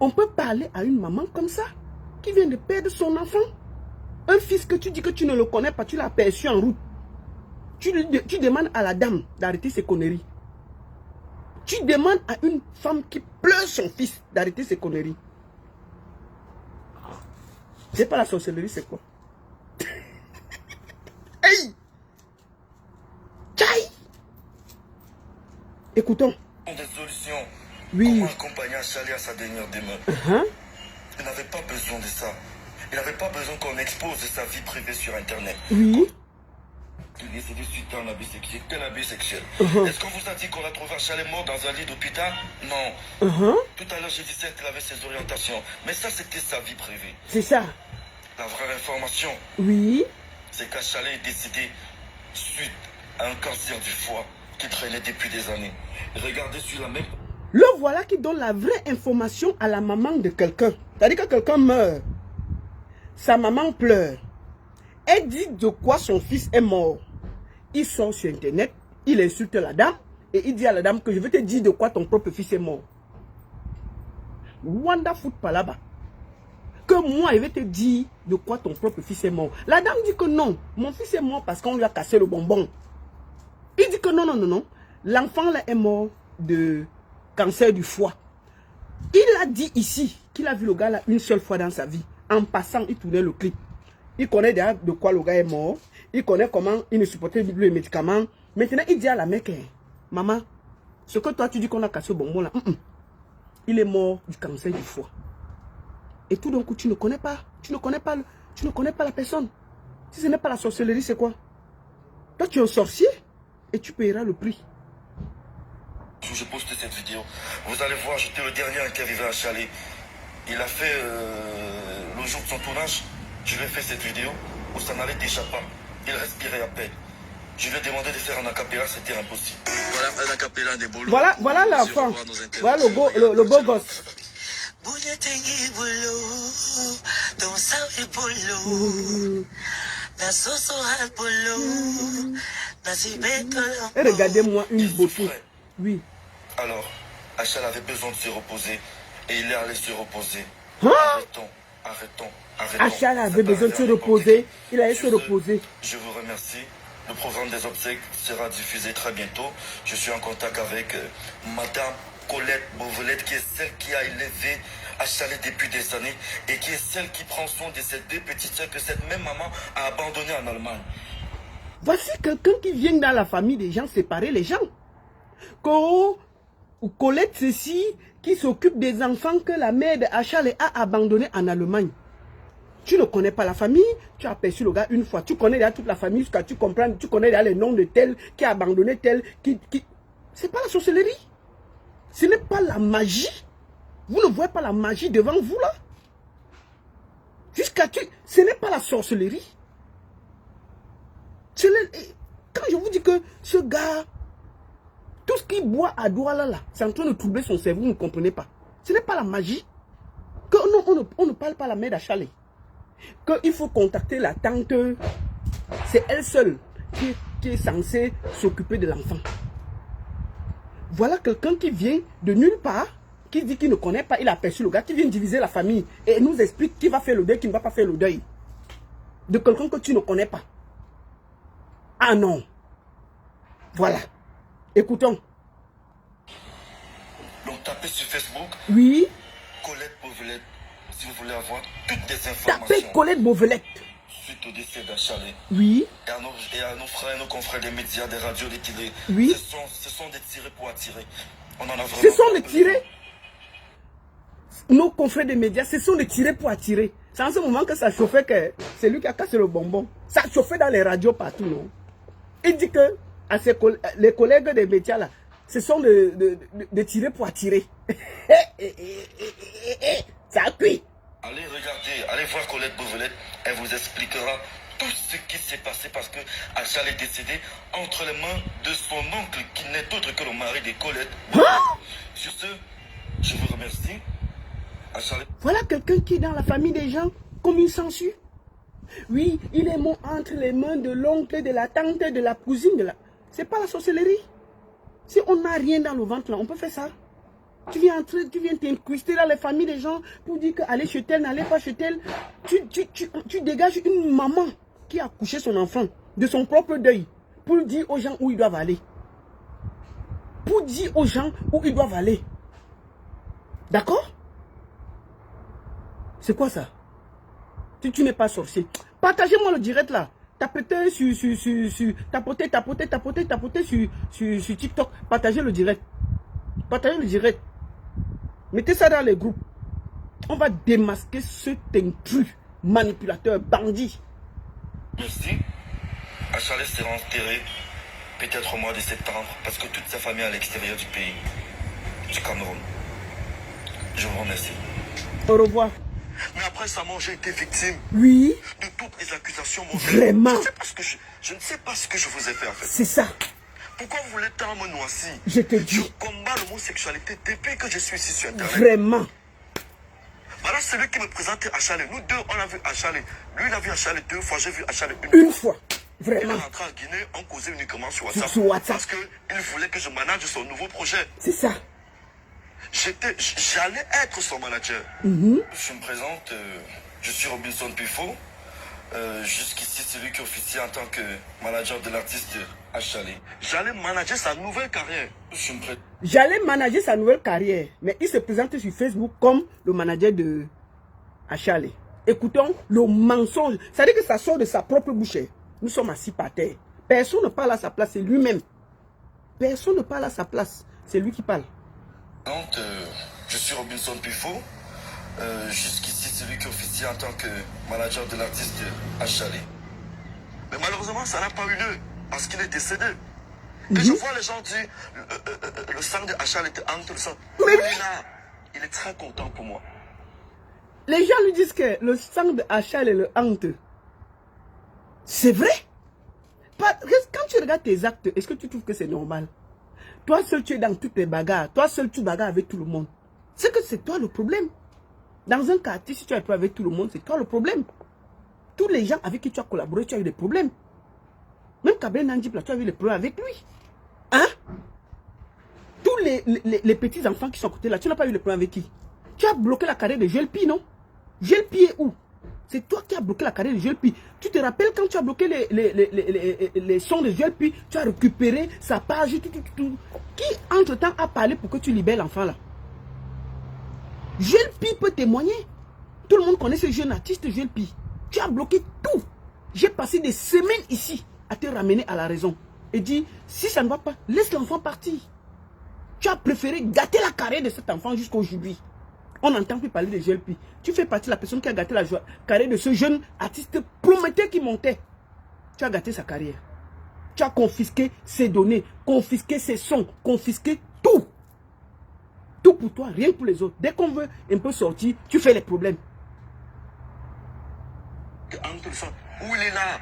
On peut parler à une maman comme ça, qui vient de perdre son enfant. Un fils que tu dis que tu ne le connais pas, tu l'as aperçu en route. Tu demandes à la dame d'arrêter ses conneries. Tu demandes à une femme qui pleure son fils d'arrêter ses conneries. C'est pas la sorcellerie, c'est quoi? Hey! Tchaï! Écoutons. Des solutions. Oui. Comment accompagner Achali à sa dernière demeure? Il n'avait pas besoin de ça. Il n'avait pas besoin qu'on expose sa vie privée sur Internet. Oui. Il est suite à un abus sexuel. Quel abus sexuel? Est-ce qu'on vous a dit qu'on a trouvé Achali mort dans un lit d'hôpital? Non. Tout à l'heure, j'ai dit certes qu'il avait ses orientations. Mais ça, c'était sa vie privée. C'est ça. La vraie information, Oui. c'est qu'Achali est décédé suite à un cancer du foie qui traînait depuis des années. Regardez sur la même... Le voilà qui donne la vraie information à la maman de quelqu'un. C'est-à-dire que quelqu'un meurt. Sa maman pleure. Elle dit de quoi son fils est mort. Il sort sur Internet, il insulte la dame et il dit à la dame que je vais te dire de quoi ton propre fils est mort. Wonderful pas là-bas. Que moi, je vais te dire de quoi ton propre fils est mort. La dame dit que non, mon fils est mort parce qu'on lui a cassé le bonbon. Il dit que non. L'enfant là est mort de cancer du foie. Il a dit ici qu'il a vu le gars là une seule fois dans sa vie. En passant, il tournait le clip. Il connaît déjà de quoi le gars est mort. Il connaît comment il ne supportait plus les médicaments. Maintenant, il dit à la mec, maman, ce que toi tu dis qu'on a cassé le bonbon là, il est mort du cancer du foie. Et tout d'un coup, tu ne connais pas la personne. Si ce n'est pas la sorcellerie, c'est quoi? Toi, tu es un sorcier et tu payeras le prix. Je poste cette vidéo. Vous allez voir, j'étais le dernier qui arrivait à Chalet. Il a fait le jour de son tournage. Je lui ai fait cette vidéo où ça n'allait déjà pas. Il respirait à peine. Je lui ai demandé de faire un acapella, c'était impossible. Voilà un acapella des bolos. Voilà l'enfant. Voilà le beau gosse. Et regardez-moi une beauté. Oui. Alors, Achal avait besoin de se reposer et il est allé se reposer. Arrêtons. Achal avait besoin de se reposer. Il allait se reposer. Je vous remercie. Le programme des obsèques sera diffusé très bientôt. Je suis en contact avec Madame Colette Beauvelette, qui est celle qui a élevé Achal depuis des années et qui est celle qui prend soin de ces deux petites soeurs que cette même maman a abandonnées en Allemagne. Voici quelqu'un qui vient dans la famille des gens séparer les gens. Colette ceci, qui s'occupe des enfants que la mère de Achale a abandonnés en Allemagne. Tu ne connais pas la famille, tu as aperçu le gars une fois, tu connais déjà toute la famille jusqu'à tu comprends, tu connais déjà les noms de tel qui a abandonné tel, qui... C'est pas la sorcellerie. Ce n'est pas la magie. Vous ne voyez pas la magie devant vous là. Jusqu'à tu... Ce n'est pas la sorcellerie. Quand je vous dis que ce gars, tout ce qu'il boit à Douala là, c'est en train de troubler son cerveau, vous ne comprenez pas. Ce n'est pas la magie. Que on ne parle pas à la mère d'Achale. Qu'il faut contacter la tante. C'est elle seule qui est censée s'occuper de l'enfant. Voilà quelqu'un qui vient de nulle part, qui dit qu'il ne connaît pas, il a aperçu le gars, qui vient diviser la famille et nous explique qui va faire le deuil, qui ne va pas faire le deuil. De quelqu'un que tu ne connais pas. Ah non. Voilà. Écoutons. Donc tapez sur Facebook. Oui. Colette Beauvelette. Si vous voulez avoir toutes les informations. Tapez Colette Beauvelette. Suite au décès d'Achale. Oui. Et à nos frères, nos confrères des médias, des radios, des télé. Oui. Ce sont des tirés pour attirer. On en a vraiment. Ce sont des tirés. Nos confrères des médias, ce sont des tirés pour attirer. C'est en ce moment que ça chauffait que c'est lui qui a cassé le bonbon. Ça chauffait dans les radios partout, non? Il dit que les collègues des médias là, ce sont des tirés pour attirer. Ça a cuit. Allez regarder, allez voir Colette Beauvelette, elle vous expliquera tout ce qui s'est passé parce que Achale est décédé entre les mains de son oncle qui n'est autre que le mari de Colette. Sur ce, je vous remercie. Achale. Voilà quelqu'un qui est dans la famille des gens comme une censure. Oui, il est mort entre les mains de l'oncle, de la tante, de la cousine, de la... C'est pas la sorcellerie. Si on n'a rien dans le ventre là, on peut faire ça. Tu viens t'incruster dans les familles des gens pour dire que allez chez tel, n'allez pas chez tel. Tu dégages une maman qui a couché son enfant de son propre deuil pour dire aux gens où ils doivent aller. Pour dire aux gens où ils doivent aller. D'accord? C'est quoi ça? Tu n'es pas sorcier. Partagez-moi le direct là. Tapotez sur TikTok. Partagez le direct. Partagez le direct. Mettez ça dans les groupes. On va démasquer cet intrus, manipulateur, bandit. Merci. Achale sera enterré peut-être au mois de septembre parce que toute sa famille est à l'extérieur du pays, du Cameroun. Je vous remercie. Au revoir. Mais après ça, moi j'ai été victime Oui. de toutes les accusations. Vraiment. Je ne sais pas ce que je vous ai fait en fait. C'est ça. Pourquoi vous voulez tant me noircir? Je te dis. Je combats l'homosexualité depuis que je suis ici sur Internet. Vraiment. Voilà celui qui me présentait Achale. Nous deux, on a vu Achale. Lui, il a vu Achale 2 fois. J'ai vu Achale une fois. Il est Vraiment. rentré en Guinée, on causait uniquement sur WhatsApp. Sur WhatsApp. Parce qu'il voulait que je manage son nouveau projet. C'est ça. J'allais être son manager. Je me présente, je suis Robinson Pifo. Jusqu'ici, c'est lui qui officie en tant que manager de l'artiste Achale. J'allais manager sa nouvelle carrière. J'allais manager sa nouvelle carrière. Mais il se présente sur Facebook comme le manager de Achale. Écoutons le mensonge. Ça veut dire que ça sort de sa propre bouche. Nous sommes assis par terre. Personne ne parle à sa place, c'est lui-même. Personne ne parle à sa place, c'est lui qui parle. Je suis Robinson Pifo. Jusqu'ici, c'est lui qui officie en tant que manager de l'artiste Achale. Mais malheureusement, ça n'a pas eu lieu parce qu'il est décédé. Et je vois les gens dire le sang de Achale était entre le sang. Mais lui, là, il est très content pour moi. Les gens lui disent que le sang de Achale est le hante. C'est vrai? Quand tu regardes tes actes, est-ce que tu trouves que c'est normal? Toi seul, tu es dans toutes les bagarres. Toi seul, tu bagarres avec tout le monde. C'est que c'est toi le problème. Dans un quartier, si tu as un problème avec tout le monde, c'est toi le problème. Tous les gens avec qui tu as collaboré, tu as eu des problèmes. Même Kabé Nandjip, tu as eu des problèmes avec lui. Hein? Tous les petits enfants qui sont à côté là, tu n'as pas eu des problèmes avec qui? Tu as bloqué la carrière de Joel Pi, non? Joel Pi est où? C'est toi qui as bloqué la carrière de Joel Pi. Tu te rappelles quand tu as bloqué les sons de Joel Pi, tu as récupéré sa page, tout. Qui entre-temps a parlé pour que tu libères l'enfant là? Joel Pi peut témoigner. Tout le monde connaît ce jeune artiste Joel Pi. Tu as bloqué tout. J'ai passé des semaines ici à te ramener à la raison. Et dit, si ça ne va pas, laisse l'enfant partir. Tu as préféré gâter la carrière de cet enfant jusqu'à aujourd'hui. On n'entend plus parler de GLP. Tu fais partie de la personne qui a gâté la carrière de ce jeune artiste prometteur qui montait. Tu as gâté sa carrière. Tu as confisqué ses données, confisqué ses sons, confisqué tout. Tout pour toi, rien pour les autres. Dès qu'on veut un peu sortir, tu fais les problèmes. Où il est là,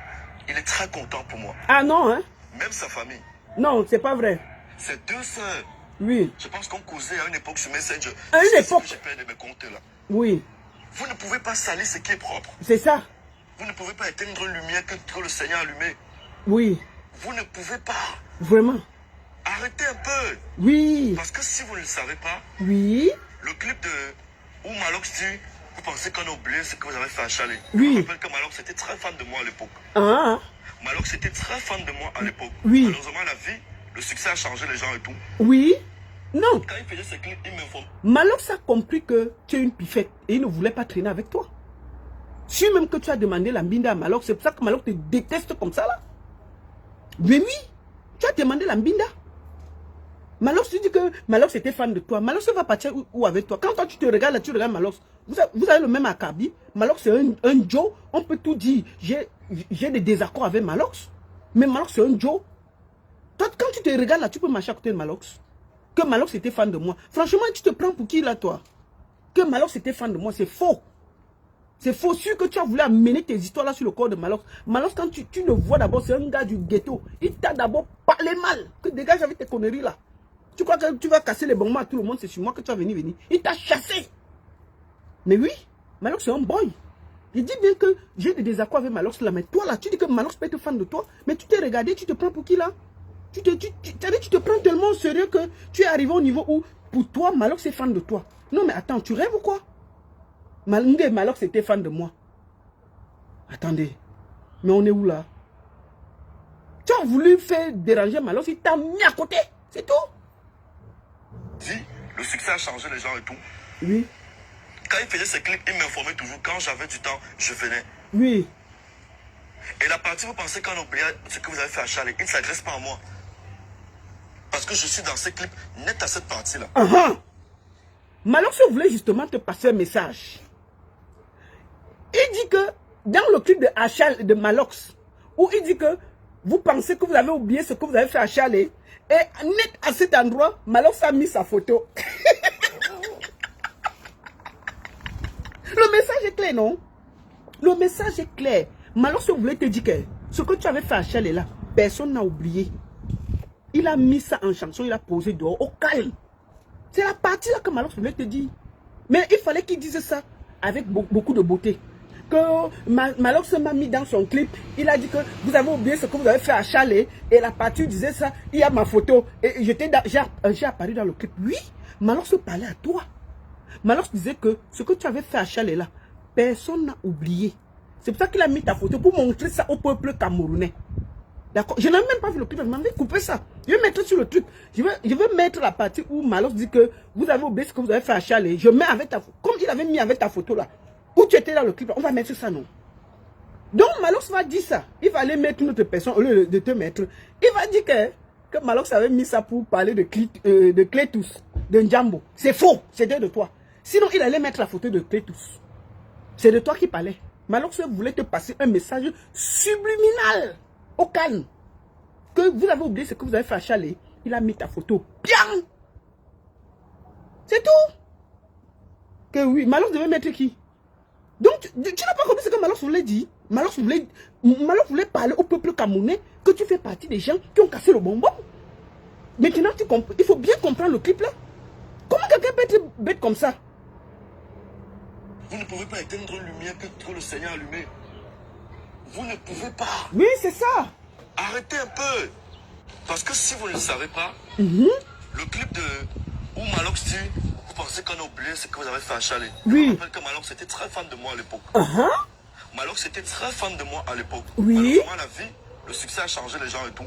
il est très content pour moi. Ah non, hein? Même sa famille. Non, c'est pas vrai. Ses deux sœurs. Oui. Je pense qu'on causait à une époque sur Messenger. À une époque. J'ai perdu mes comptes là. Oui. Vous ne pouvez pas salir ce qui est propre. C'est ça. Vous ne pouvez pas éteindre une lumière que le Seigneur a allumée. Oui. Vous ne pouvez pas. Vraiment. Arrêtez un peu. Oui. Parce que si vous ne le savez pas, Oui. le clip de où Malox dit, vous pensez qu'on a oublié ce que vous avez fait à Chalet. Oui. Je me rappelle que Malox était très fan de moi à l'époque. Ah. Malox était très fan de moi à l'époque. Oui. Malheureusement, la vie, le succès a changé les gens et tout. Oui. Non. Quand il faisait ses clips, il m'informe. Malox a compris que tu es une pifette et il ne voulait pas traîner avec toi. Si même que tu as demandé la mbinda à Malox, c'est pour ça que Malox te déteste comme ça là. Mais oui, tu as demandé la mbinda. Malox, tu dis que Malox était fan de toi. Malox va partir où avec toi? Quand toi tu te regardes là, tu regardes Malox. Vous avez le même acabit. Malox c'est un Joe. On peut tout dire. J'ai des désaccords avec Malox. Mais Malox c'est un Joe. Toi, quand tu te regardes là, tu peux marcher à côté de Malox. Que Malox était fan de moi. Franchement, tu te prends pour qui là, toi? Que Malox était fan de moi, c'est faux. C'est faux. Sûr que tu as voulu amener tes histoires là sur le corps de Malox. Malox, quand tu le vois d'abord, c'est un gars du ghetto. Il t'a d'abord parlé mal. Que dégage avec tes conneries là. Tu crois que tu vas casser les bonbons à tout le monde? C'est sur moi que tu vas venir. Il t'a chassé. Mais oui, Malox c'est un boy. Il dit bien que j'ai des désaccords avec Malox là. Mais toi là, tu dis que Malox peut être fan de toi. Mais tu t'es regardé, tu te prends pour qui là? Tu te prends tellement au sérieux que tu es arrivé au niveau où, pour toi, Malox est fan de toi. Non, mais attends, tu rêves ou quoi? Malox était fan de moi. Attendez, mais on est où là? Tu as voulu faire déranger Malox, il t'a mis à côté, c'est tout. Le succès a changé les gens et tout. Oui. Quand il faisait ses clips, il m'informait toujours. Quand j'avais du temps, je venais. Oui. Et la partie, vous pensez qu'on oublie ce que vous avez fait à Charlie, il ne s'agresse pas à moi. Parce que je suis dans ces clips net à cette partie-là. Malox voulait justement te passer un message. Il dit que dans le clip de Malox, où il dit que vous pensez que vous avez oublié ce que vous avez fait à Charlie, et net à cet endroit, Malox a mis sa photo. Le message est clair, non? Le message est clair. Malox voulait te dire que ce que tu avais fait à Charlie là, personne n'a oublié. Il a mis ça en chanson, il a posé dehors, au calme. C'est la partie là que Malox voulait te dire. Mais il fallait qu'il dise ça avec beaucoup de beauté. Que Malox m'a mis dans son clip, il a dit que vous avez oublié ce que vous avez fait à Chalet. Et la partie disait ça, il y a ma photo. Et j'ai apparu dans le clip. Oui, Malox parlait à toi. Malox disait que ce que tu avais fait à Chalet là, personne n'a oublié. C'est pour ça qu'il a mis ta photo pour montrer ça au peuple camerounais. D'accord? Je n'ai même pas vu le clip, je m'en vais couper ça. Je vais mettre sur le truc. Je vais mettre la partie où Malox dit que vous avez oublié ce que vous avez fait à Charlie. Je mets avec ta photo. Comme il avait mis avec ta photo là. Où tu étais dans le clip, on va mettre ça, non? Donc Malox va dire ça. Il va aller mettre une autre personne au lieu de te mettre. Il va dire que Malox avait mis ça pour parler de Clétus, de Njambo. C'est faux, c'était de toi. Sinon, il allait mettre la photo de Clétus. C'est de toi qui parlait. Malox voulait te passer un message subliminal. Au calme. Que vous avez oublié ce que vous avez fait à Chalet. Il a mis ta photo. Bien. C'est tout. Que oui, Malox devait mettre qui? Donc, tu n'as pas compris ce que Malox voulait dire. Malox voulait parler au peuple camerounais que tu fais partie des gens qui ont cassé le bonbon. Maintenant, tu comprends. Il faut bien comprendre le clip là. Comment quelqu'un peut être bête comme ça? Vous ne pouvez pas éteindre une lumière que le Seigneur a allumée. Vous ne pouvez pas. Oui, c'est ça. Arrêtez un peu. Parce que si vous ne le savez pas, le clip de où Malox dit, vous pensez qu'on a oublié ce que vous avez fait à Chalet. Oui. Je me rappelle que Malox était très fan de moi à l'époque. Malox était très fan de moi à l'époque. Oui. Malheureusement, la vie, le succès a changé les gens et tout.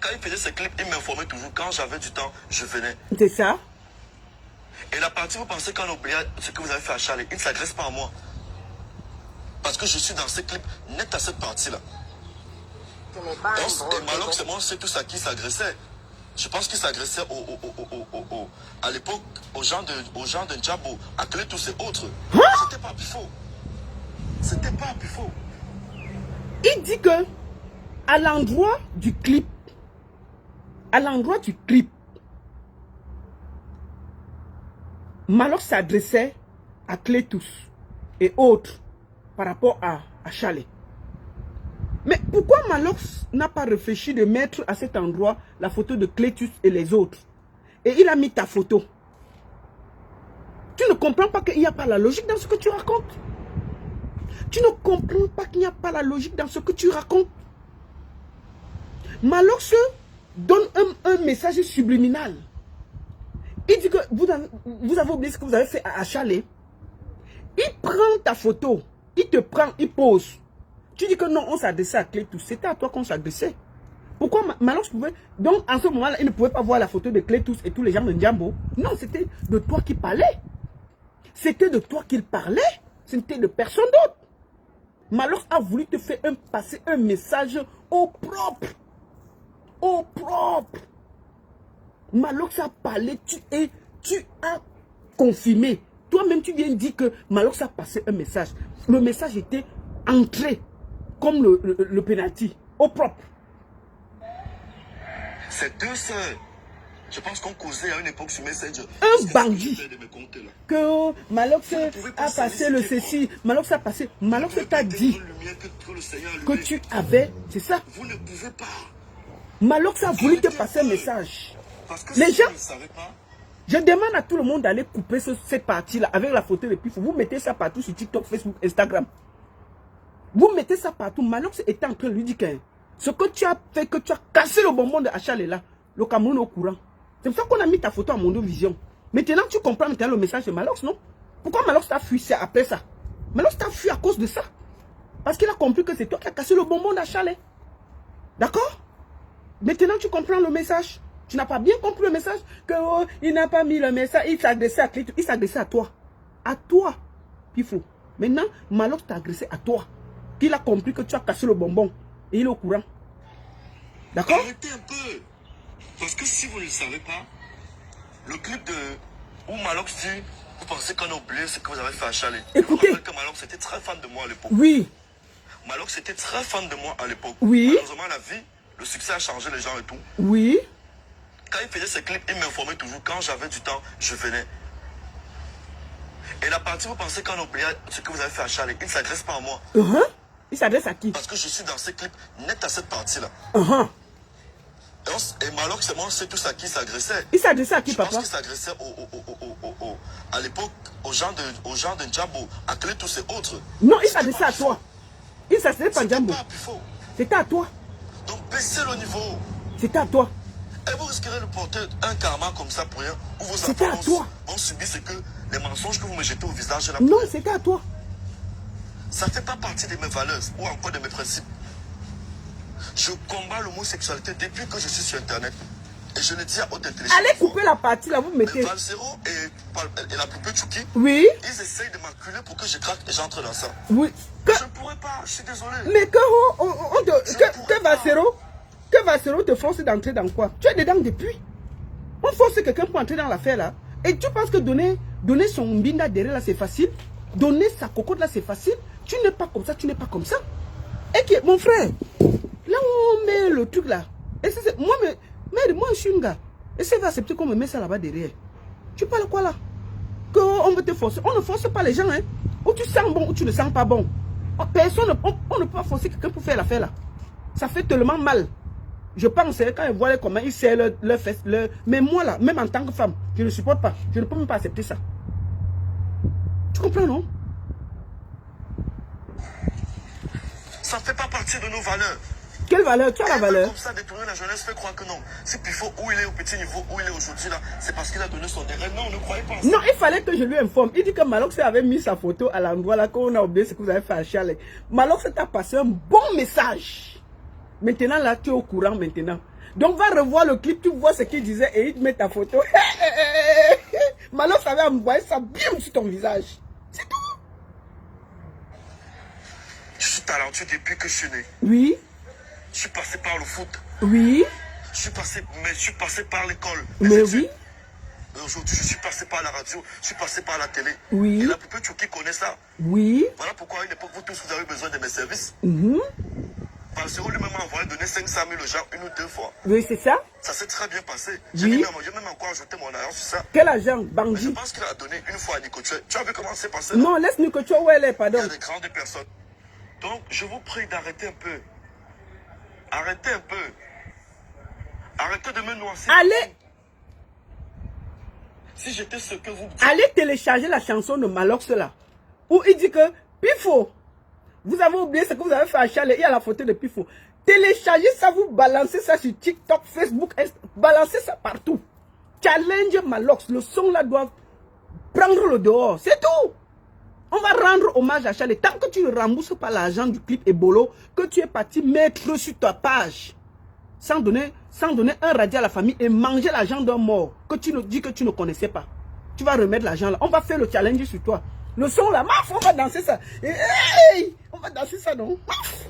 Quand il faisait ses clips, il m'informait toujours. Quand j'avais du temps, je venais. C'est ça. Et la partie, vous pensez qu'on a oublié ce que vous avez fait à Chalet, il ne s'agresse pas à moi. Parce que je suis dans ces clips net à cette partie-là. Et Malox, c'est moi, c'est tout ça qui s'agressait. Je pense qu'il s'agressait à l'époque aux gens de Ndjambo, à Clétus et autres. C'était pas Pifo. C'était pas Pifo. Il dit que à l'endroit du clip, Malox s'adressait à Clétus et autres par rapport à Chalet. Mais pourquoi Malox n'a pas réfléchi de mettre à cet endroit la photo de Clétus et les autres? Et il a mis ta photo. Tu ne comprends pas qu'il n'y a pas la logique dans ce que tu racontes? Tu ne comprends pas qu'il n'y a pas la logique dans ce que tu racontes? Malox donne un message subliminal. Il dit que vous avez oublié ce que vous avez fait à Chalet. Il prend ta photo, il te prend, il pose. Tu dis que non, on s'adressait à Clétus. C'était à toi qu'on s'adressait. Pourquoi Malox pouvait... Donc, en ce moment-là, il ne pouvait pas voir la photo de Clétus et tous les gens de Ndjambo. Non, c'était de toi qui parlait. C'était de toi qu'il parlait. C'était de personne d'autre. Malox a voulu te faire passer un message au propre. Au propre. Malox a parlé, tu as confirmé. Toi-même, tu viens dire que Malox a passé un message. Le message était entré. Comme le penalty, au propre. Ces deux sœurs, je pense qu'on causait à une époque sur Messenger. Un bandit. Que Malox a passé le ceci. Malox a passé. Malox t'a dit que tu avais. C'est ça. Vous ne pouvez pas. Malox a voulu te passer un message. Les gens. Je demande à tout le monde d'aller couper cette partie-là avec la photo de Pifo. Vous mettez ça partout sur TikTok, Facebook, Instagram. Vous mettez ça partout. Malox était en train de lui dire que ce que tu as fait, que tu as cassé le bonbon de Achale là, le Cameroun est au courant. C'est pour ça qu'on a mis ta photo à Mondo Vision. Maintenant, tu comprends maintenant le message de Malox, non? Pourquoi Malox t'a fui après ça? Malox t'a fui à cause de ça. Parce qu'il a compris que c'est toi qui as cassé le bonbon d'Achale. D'accord? Maintenant, tu comprends le message. Tu n'as pas bien compris le message? Que oh, il n'a pas mis le message, il s'adressait à Clétus, il s'adressait à toi. À toi, Pifo. Maintenant, Malox t'a agressé à toi. Il a compris que tu as cassé le bonbon. Et il est au courant. D'accord? Arrêtez un peu. Parce que si vous ne le savez pas, le clip de où Malox dit, vous pensez qu'on a oublié ce que vous avez fait à Chalet. Écoutez. Je me rappelle que Malox était très fan de moi à l'époque. Oui. Malox était très fan de moi à l'époque. Oui. Malheureusement, la vie, le succès a changé les gens et tout. Oui. Quand il faisait ses clips, il m'informait toujours. Quand j'avais du temps, je venais. Et la partie, vous pensez qu'on a oublié ce que vous avez fait à Chalet. Il ne s'adresse pas à moi. Il s'adresse à qui? Parce que je suis dans ces clips net à cette partie-là. Et Malox, c'est moi, c'est tout ça qui s'agressait. Il s'adressait à qui, papa? Je pense qu'il s'agressait à l'époque aux gens de Ndjambo, à Clétus et autres. Non, il s'adressait à toi. Il s'adressait pas à Ndjambo. C'était à toi. Donc baissez le niveau. C'était à toi. Et vous risquerez de porter un karma comme ça pour rien. Où vos C'était à toi. vont subir ce que les mensonges que vous me jetez au visage. Là, non, c'était à toi. Ça ne fait pas partie de mes valeurs ou encore de mes principes. Je combats l'homosexualité depuis que je suis sur Internet. Et je le dis à haute intelligence. Allez couper la partie là, vous mettez. Valsero et la poupée Tchouki, oui. Ils essayent de m'acculer pour que je craque et j'entre dans ça. Oui. Je ne pourrais pas, je suis désolé. Mais que Valsero te force d'entrer dans quoi? Tu es dedans depuis. On force quelqu'un pour entrer dans l'affaire là. Et tu penses que donner son binda derrière là c'est facile? Donner sa cocotte là c'est facile? Tu n'es pas comme ça, tu n'es pas comme ça. Et que mon frère, là où on met le truc là, et moi je suis un gars. Et c'est va accepter qu'on me met ça là-bas derrière. Tu parles quoi là? Qu'on veut te forcer. On ne force pas les gens, hein. Ou tu sens bon ou tu ne sens pas bon. Personne, on ne peut pas forcer quelqu'un pour faire l'affaire là. Ça fait tellement mal. Je pense quand ils voient comment ils serrent leur fesses. Mais moi là, même en tant que femme, je ne supporte pas. Je ne peux même pas accepter ça. Tu comprends, non? Ça ne fait pas partie de nos valeurs. Quelle valeur? Tu as la valeur? Comme ça, détourner la jeunesse fait croire que non. Si Pifo, où il est au petit niveau, où il est aujourd'hui là, c'est parce qu'il a donné son derrière. Non, ne croyez pas ça. Non, il fallait que je lui informe. Il dit que Malox avait mis sa photo à l'endroit là, qu'on a oublié ce que vous avez fait à Chalet. Malox t'a passé un bon message. Maintenant là, tu es au courant maintenant. Donc va revoir le clip, tu vois ce qu'il disait et il te met ta photo. Malox avait envoyé ça bien sur ton visage. C'est tout. Je suis talentueux depuis que je suis né. Oui. Je suis passé par le foot. Oui. je suis passé par l'école. Mais oui. Aujourd'hui, je suis passé par la radio, je suis passé par la télé. Oui. Et la plupart qui connaît ça. Oui. Voilà pourquoi à une époque, vous tous, vous avez besoin de mes services. Mhm. Parce que lui-même m'a envoyé donner 500 000 aux gens 1 ou 2 fois. Oui, c'est ça. Ça s'est très bien passé. Oui. J'ai même encore ajouté mon argent sur ça. Quel argent, Mais je Bandit? pense qu'il a donné une fois à Nicolas. Tu as vu comment c'est passé? Non, laisse Nicolas où elle est, Il pardon. y a des grandes personnes. Donc, je vous prie d'arrêter un peu. Arrêtez un peu. Arrêtez de me noyer. Allez, Si j'étais ce que vous dites. allez télécharger la chanson de Malox là. Où il dit que Pifo, vous avez oublié ce que vous avez fait à Charles. Il y a la photo de Pifo. Téléchargez ça, vous balancez ça sur TikTok, Facebook, balancez ça partout. Challenge Malox. Le son là doit prendre le dehors. C'est tout. On va rendre hommage à Charles. Tant que tu ne rembourses pas l'argent du clip Ebolo, que tu es parti mettre sur ta page, sans donner un radis à la famille et manger l'argent d'un mort, que tu nous dis que tu ne connaissais pas. Tu vas remettre l'argent là. On va faire le challenge sur toi. Le son là, maf, on va danser ça. Hey, on va danser ça, non? Maf.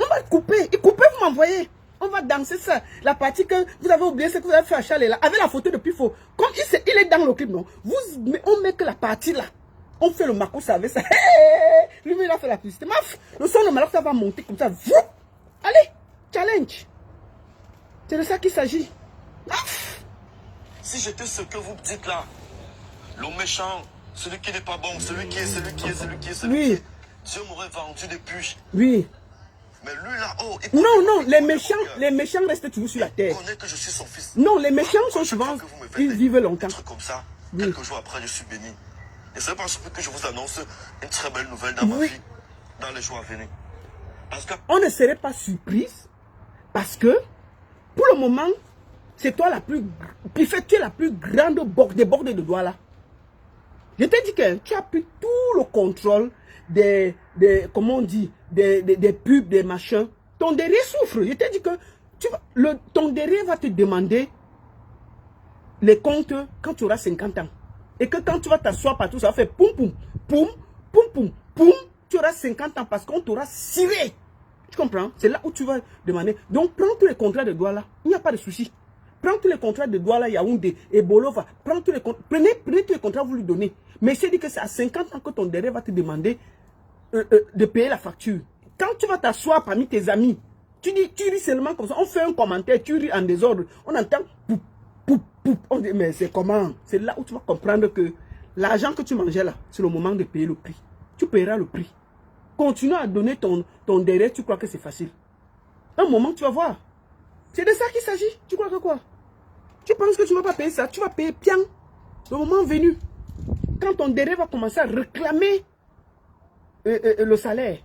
On va couper. Et couper, vous m'envoyez. On va danser ça. La partie que vous avez oublié, ce que vous avez fait à Charles là, avec la photo de Pifo. Comme il est dans le clip, non? On met que la partie là. On fait le Marcos avec ça. Hey, lui, il a fait la publicité. Maf, le son de Malox, ça va monter comme ça. Allez, challenge. C'est de ça qu'il s'agit. Maf. Si j'étais ce que vous dites là, le méchant, celui qui n'est pas bon, celui qui est. Oui. Dieu m'aurait vendu depuis. Oui. Mais lui là, oh, Non, les méchants restent toujours sur la terre. Il connaît que je suis son fils. Non, les méchants sont souvent, ils vivent longtemps. Un truc comme ça, Oui. quelques jours après, je suis béni. Et c'est parce que je vous annonce une très belle nouvelle dans ma vie, dans les jours à venir. Parce que On ne serait pas surprise parce que, pour le moment, c'est toi la plus... tu es la plus grande débordée de doigts là. Je t'ai dit que tu as pris tout le contrôle des comment on dit, des pubs, des machins. Ton derrière souffre. Je t'ai dit que ton derrière va te demander les comptes quand tu auras 50 ans. Et que quand tu vas t'asseoir partout, ça va faire poum, poum, poum, poum, poum, poum. Tu auras 50 ans parce qu'on t'aura ciré. Tu comprends? C'est là où tu vas demander. Donc, prends tous les contrats de doigts là. Il n'y a pas de souci. Prends tous les contrats de doigts là, Yaoundé, Ebolo va. Prends tous les contrats. Prenez tous les contrats, vous lui donnez. Mais c'est dit que c'est à 50 ans que ton derrière va te demander de payer la facture. Quand tu vas t'asseoir parmi tes amis, tu ris seulement comme ça. On fait un commentaire, tu ris en désordre. On entend poup, poup, poup. On dit, mais c'est comment? C'est là où tu vas comprendre que l'argent que tu mangeais là, c'est le moment de payer le prix. Tu paieras le prix. Continue à donner ton derrière, tu crois que c'est facile. Un moment, tu vas voir. C'est de ça qu'il s'agit. Tu crois que quoi? Tu penses que tu ne vas pas payer ça? Tu vas payer bien. Le moment venu. Quand ton derrière va commencer à réclamer le salaire.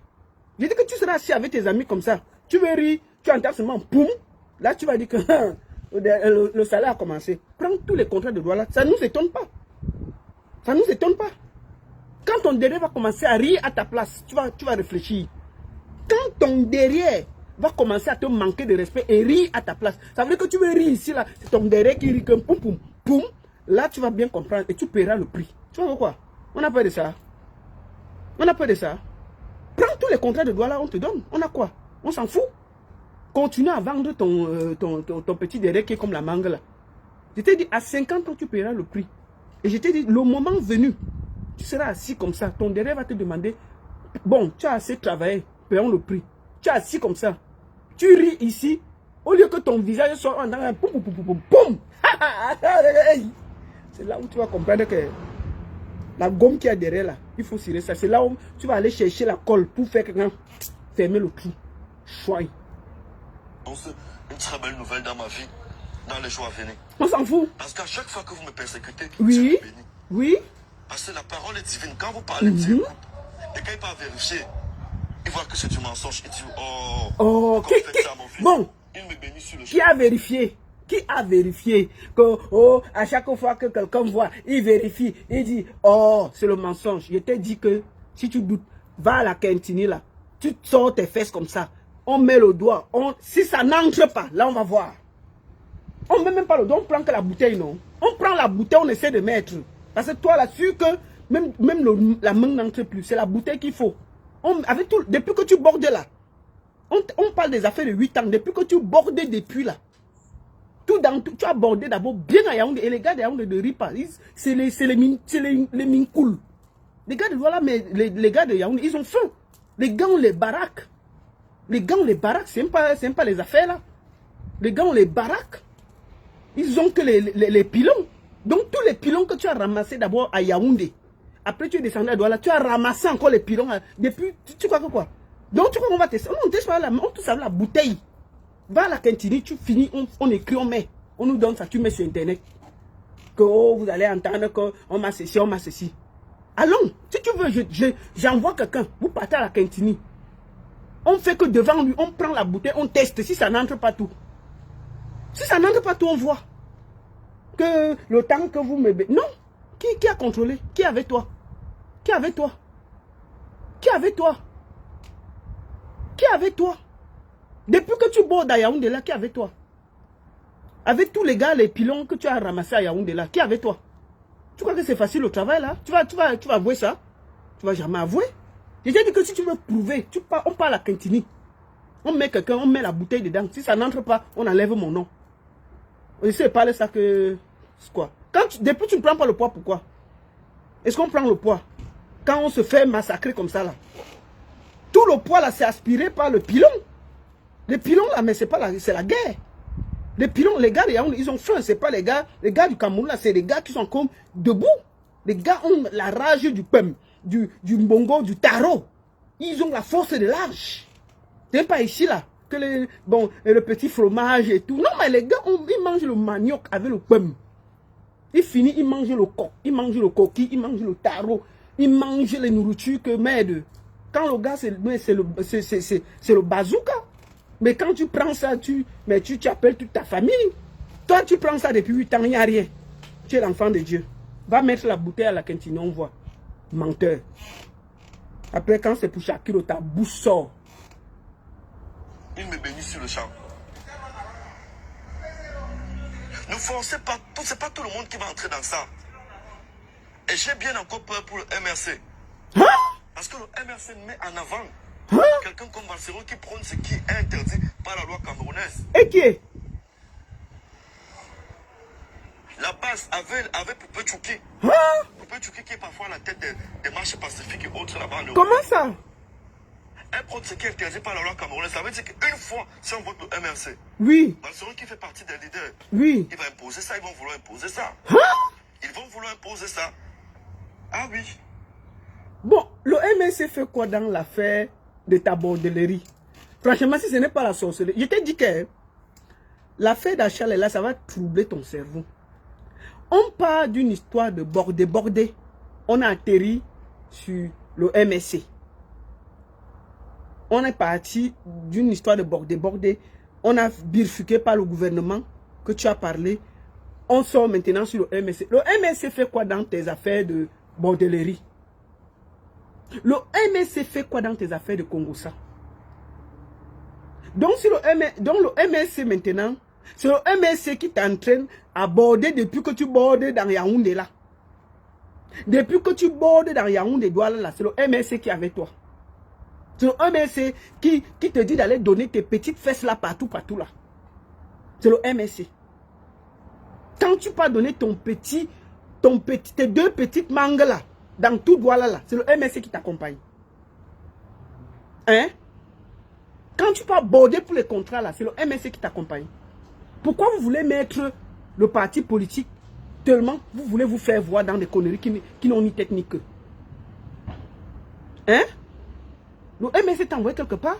Je dis que tu seras assis avec tes amis comme ça. Tu veux rire, tu entends seulement poum. Là, tu vas dire que le salaire a commencé. Prends tous les contrats de droit là. Ça ne nous étonne pas. Ça ne nous étonne pas. Quand ton derrière va commencer à rire à ta place, tu vas réfléchir. Quand ton derrière va commencer à te manquer de respect et rire à ta place, ça veut dire que tu veux rire ici, là, c'est ton derrière qui rit comme poum, poum, poum. Là, tu vas bien comprendre et tu paieras le prix. Tu vois quoi? On a peur de ça. On a peur de ça. Prends tous les contrats de droit là, on te donne. On a quoi? On s'en fout. Continue à vendre ton petit derrière qui est comme la mangue là. Je t'ai dit, à 50 ans, tu paieras le prix. Et je t'ai dit, le moment venu, tu seras assis comme ça. Ton derrière va te demander, bon, tu as assez travaillé, payons le prix. Tu es assis comme ça. Tu ris ici, au lieu que ton visage soit en train de poum, poum, poum, poum, poum. C'est là où tu vas comprendre que la gomme qui est derrière là, il faut cirer ça. C'est là où tu vas aller chercher la colle pour faire quelqu'un fermer le trou. Chouin. Une très belle nouvelle dans ma vie, dans les jours à venir. On s'en fout. Parce qu'à chaque fois que vous me persécutez, Oui. je suis béni. Oui. Parce que la parole est divine. Quand vous parlez, Dieu écoute. Et quand il part vérifier, il voit que c'est du mensonge. Il dit, oh, Oh, comment faites ça, mon fils? bon. Il me bénit sur le Qui a vérifié? Qui a vérifié que, oh, à chaque fois que quelqu'un voit, il vérifie, il dit, oh, c'est le mensonge. Je t'ai dit que, si tu doutes, va à la cantine là, tu sors tes fesses comme ça, on met le doigt, si ça n'entre pas, là on va voir. On ne met même pas le doigt, on prend que la bouteille, non. On prend la bouteille, on essaie de mettre. Parce que toi là, sûr que, même la main n'entre plus, c'est la bouteille qu'il faut. Avec tout, depuis que tu bordes là, on parle des affaires de 8 ans, depuis que tu bordes depuis là, Tout dans tout. Tu as bordé d'abord bien à Yaoundé. Et les gars de Yaoundé ne rient pas. C'est les minkouls. Les gars de Douala, mais les gars de Yaoundé, ils ont faim. Les gars ont les baraques. Les gars ont les baraques. C'est même pas les affaires là. Les gars ont les baraques. Ils ont que les pilons. Donc tous les pilons que tu as ramassés d'abord à Yaoundé. Après tu es descendu à Douala. Tu as ramassé encore les pilons. Depuis, tu crois que quoi? Donc tu crois qu'on va tester? On teste pas là. On touche la bouteille. Va à la cantine, tu finis, on écrit, on met. On nous donne ça, tu mets sur internet. Que oh, vous allez entendre qu'on m'a ceci, on m'a ceci. Allons, si tu veux, j'envoie quelqu'un. Vous partez à la cantine. On fait que devant lui, on prend la bouteille, on teste. Si ça n'entre pas tout. Si ça n'entre pas tout, on voit. Que le temps que vous me... Non. Qui a contrôlé? Qui est avec toi? Qui est avec toi? Qui est avec toi? Qui est avec toi? Depuis que tu bordes à Yaoundé là, qui est avec toi? Avec tous les gars, les pilons que tu as ramassés à Yaoundé là, qui est avec toi? Tu crois que c'est facile le travail là? Tu vas avouer ça? Tu vas jamais avouer? Je t'ai dit que si tu veux prouver, on part à la cantine. On met quelqu'un, on met la bouteille dedans. Si ça n'entre pas, on enlève mon nom. On sait parler ça que... C'est quoi? Depuis tu ne prends pas le poids, pourquoi? Est-ce qu'on prend le poids? Quand on se fait massacrer comme ça là. Tout le poids là, c'est aspiré par le pilon. Les pilons là, mais c'est pas c'est la guerre. Les pilons, les gars, ils ont faim, c'est pas les gars du Cameroun là, c'est les gars qui sont comme debout. Les gars ont la rage du pem, du mbongo, du taro. Ils ont la force de l'âge. C'est pas ici là, que le petit fromage et tout. Non, mais les gars, ils mangent le manioc avec le pem. Ils finissent, ils mangent le coq, ils mangent le coquille, ils mangent le taro, ils mangent les nourritures que merde. Quand le gars, c'est le bazooka. Mais quand tu prends ça, tu appelles toute ta famille. Toi, tu prends ça depuis 8 ans, il n'y a rien. Tu es l'enfant de Dieu. Va mettre la bouteille à la cantine, on voit. Menteur. Après, quand c'est pour Shakiro, ta bouche sort. Il me bénit sur le champ. Ne forcez pas, c'est pas tout le monde qui va entrer dans ça. Et j'ai bien encore peur pour le MRC. Hein? Parce que le MRC met en avant hein? Quelqu'un comme Valsero qui prône ce qui est interdit par la loi camerounaise. Et qui est? La base avait Poupé Tchouki. Hein? Poupé Tchouki qui est parfois à la tête des marches pacifiques et autres là-bas. Comment ça? Elle prône ce qui est interdit par la loi camerounaise. Ça veut dire qu'une fois, si on vote le MRC, oui. Valsero qui fait partie des leaders, oui. Il va imposer ça, ils vont vouloir imposer ça. Hein? Ils vont vouloir imposer ça. Ah oui. Bon, le MRC fait quoi dans l'affaire de ta bordellerie? Franchement, si ce n'est pas la sorcellerie, je t'ai dit que l'affaire d'achat là, ça va troubler ton cerveau. On part d'une histoire de bordé. On a atterri sur le MSC. On est parti d'une histoire de bordé. On a bifurqué par le gouvernement que tu as parlé. On sort maintenant sur le MSC. Le MSC fait quoi dans tes affaires de bordellerie? Le MSC fait quoi dans tes affaires de Congossa? Donc, le MSC maintenant, c'est le MSC qui t'entraîne à border depuis que tu bordes dans Yaoundé là. Depuis que tu bordes dans Yaoundé Douala là, c'est le MSC qui est avec toi. C'est le MSC qui te dit d'aller donner tes petites fesses là partout là. C'est le MSC. Quand tu peux donner tes deux petites mangues là, dans tout Douala là, c'est le MSC qui t'accompagne. Hein? Quand tu peux border pour les contrats là, c'est le MSC qui t'accompagne. Pourquoi vous voulez mettre le parti politique tellement vous voulez vous faire voir dans des conneries qui n'ont ni tête ni queue? Hein? Le MSC t'envoie quelque part?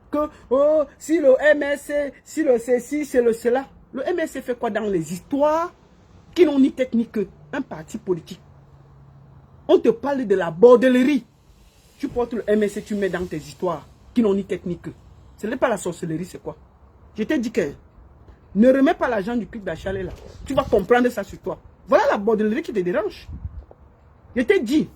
Que, oh, si le MSC, si le ceci, c'est le cela. Le MSC fait quoi dans les histoires qui n'ont ni tête ni queue? Un parti politique. On te parle de la bordellerie. Tu portes le MSC, tu mets dans tes histoires qui n'ont ni tête ni queue. Ce n'est pas la sorcellerie, c'est quoi? Je t'ai dit que ne remets pas l'argent du clip d'Achalet là. Tu vas comprendre ça sur toi. Voilà la bordellerie qui te dérange. Je t'ai dit,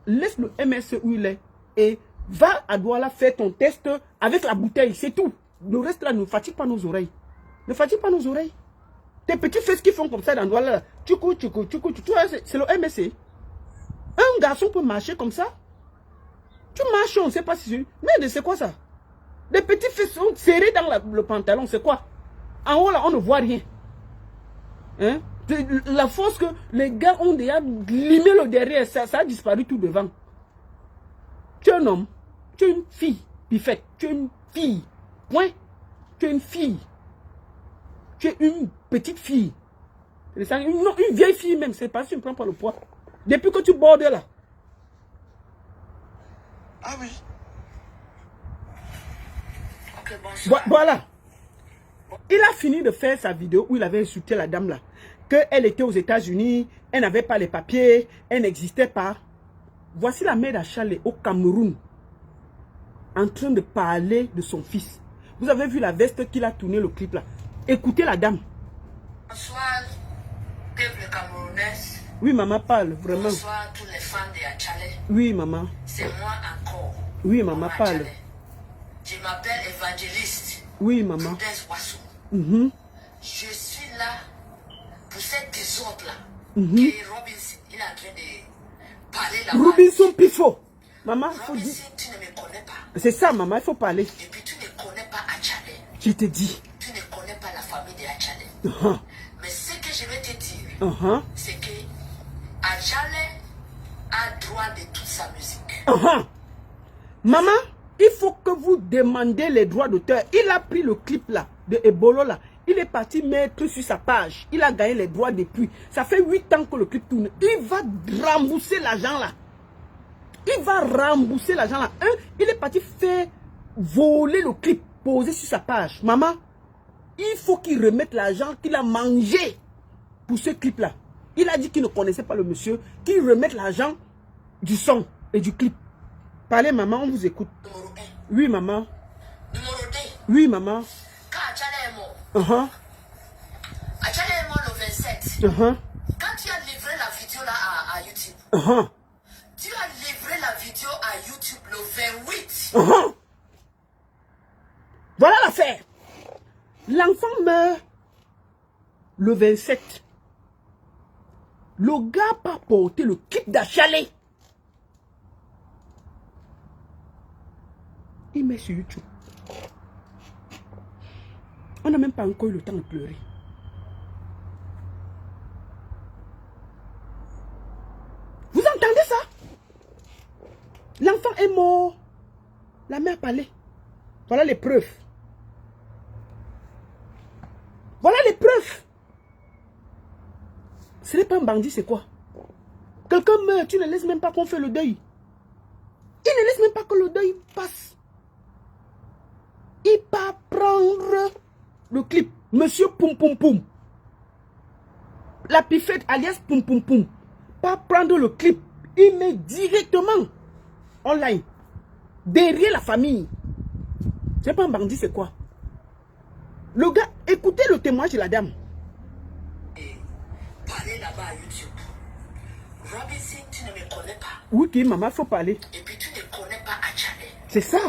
laisse le MSC où il est et va à Douala faire ton test avec la bouteille, c'est tout. Le reste là ne fatigue pas nos oreilles. Ne fatigue pas nos oreilles. Tes petits fesses qui font comme ça dans Douala là, tu vois, c'est le MSC. Un garçon peut marcher comme ça. Tu marches, on ne sait pas si c'est... Mais c'est quoi ça? Les petits fesses sont serrés dans le pantalon, c'est quoi? En haut, là, on ne voit rien. Hein? La force que les gars ont déjà limé le derrière, ça a disparu tout devant. Tu es un homme, tu es une fille, Pifette, tu es une fille. Point. Tu es une fille. Tu es une petite fille. Non, une vieille fille même, c'est pas si tu ne prends pas le poids. Depuis que tu bordes là. Ah oui. Ok, bonsoir. Voilà. Il a fini de faire sa vidéo où il avait insulté la dame là. Qu'elle était aux États-Unis, elle n'avait pas les papiers, elle n'existait pas. Voici la mère d'Achale au Cameroun en train de parler de son fils. Vous avez vu la veste qu'il a tourné le clip là. Écoutez la dame. Bonsoir, peuple camerounais. Oui, maman, parle, vraiment. Bonsoir, tous les fans de Achale. Oui, maman. C'est moi encore. Oui, maman, parle. Je m'appelle Évangéliste. Oui, maman. Prudence Wassou. Je suis là pour cette désordre-là. Que Robinson, il est en train de parler là-bas. Robinson Pifo. Maman, il faut dire. Robinson, tu ne me connais pas. C'est ça, maman, il faut parler. Et puis tu ne connais pas Achale. Je te dis. Tu ne connais pas la famille de Achale. Mais ce que je vais te dire, c'est que Achale a droit de toute sa musique. Maman, il faut que vous demandez les droits d'auteur. Il a pris le clip là, de Ebolo là. Il est parti mettre sur sa page. Il a gagné les droits depuis. Ça fait 8 ans que le clip tourne. Il va rembourser l'argent là. Il va rembourser l'argent là. Il est parti faire voler le clip, poser sur sa page. Maman, il faut qu'il remette l'argent qu'il a mangé pour ce clip là. Il a dit qu'il ne connaissait pas le monsieur. Qu'il remette l'argent du son et du clip. Parlez, maman, on vous écoute. Numéro 1. Oui, maman. Numéro 2. Oui, maman. Quand Achale est mort, Achale est mort le 27. Quand tu as livré la vidéo là à YouTube, tu as livré la vidéo à YouTube le 28. Voilà l'affaire. L'enfant meurt le 27. Le gars n'a pas porté le clip d'Achale. Il met sur YouTube. On n'a même pas encore eu le temps de pleurer. Vous entendez ça? L'enfant est mort. La mère parlait. Voilà les preuves. Voilà les preuves. Ce n'est pas un bandit, c'est quoi? Quelqu'un meurt, tu ne laisses même pas qu'on fait le deuil. Il ne laisse même pas que le deuil passe. Il va prendre le clip. Monsieur Poum Poum Poum. La Pifette alias Poum Poum Poum. Pas prendre le clip. Il met directement online. Derrière la famille. C'est pas un bandit, c'est quoi? Le gars, écoutez le témoignage de la dame. Parlez là-bas à YouTube. Robinson, tu ne me connais pas. Oui, qui maman, il faut parler. Et puis tu ne connais pas Achale. C'est ça.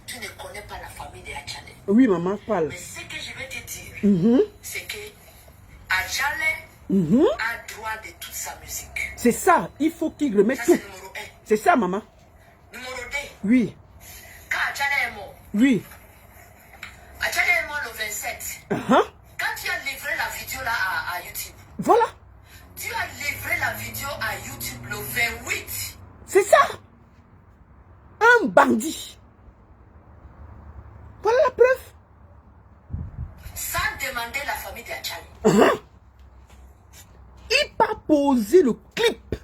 Tu ne connais pas la famille de Achale. Oui, maman, parle. Mais ce que je vais te dire, c'est que Achale a droit de toute sa musique. C'est ça. Il faut qu'il remette Ça, tout. c'est numéro 1. C'est ça, maman. Numéro 2. Oui. Quand Achale est mort, Oui. Achale est mort le 27. Quand tu as livré la vidéo là à YouTube, Voilà. tu as livré la vidéo à YouTube le 28. C'est ça. Un bandit. Voilà la preuve. Sans demander la famille d'Achale. Il va poser le clip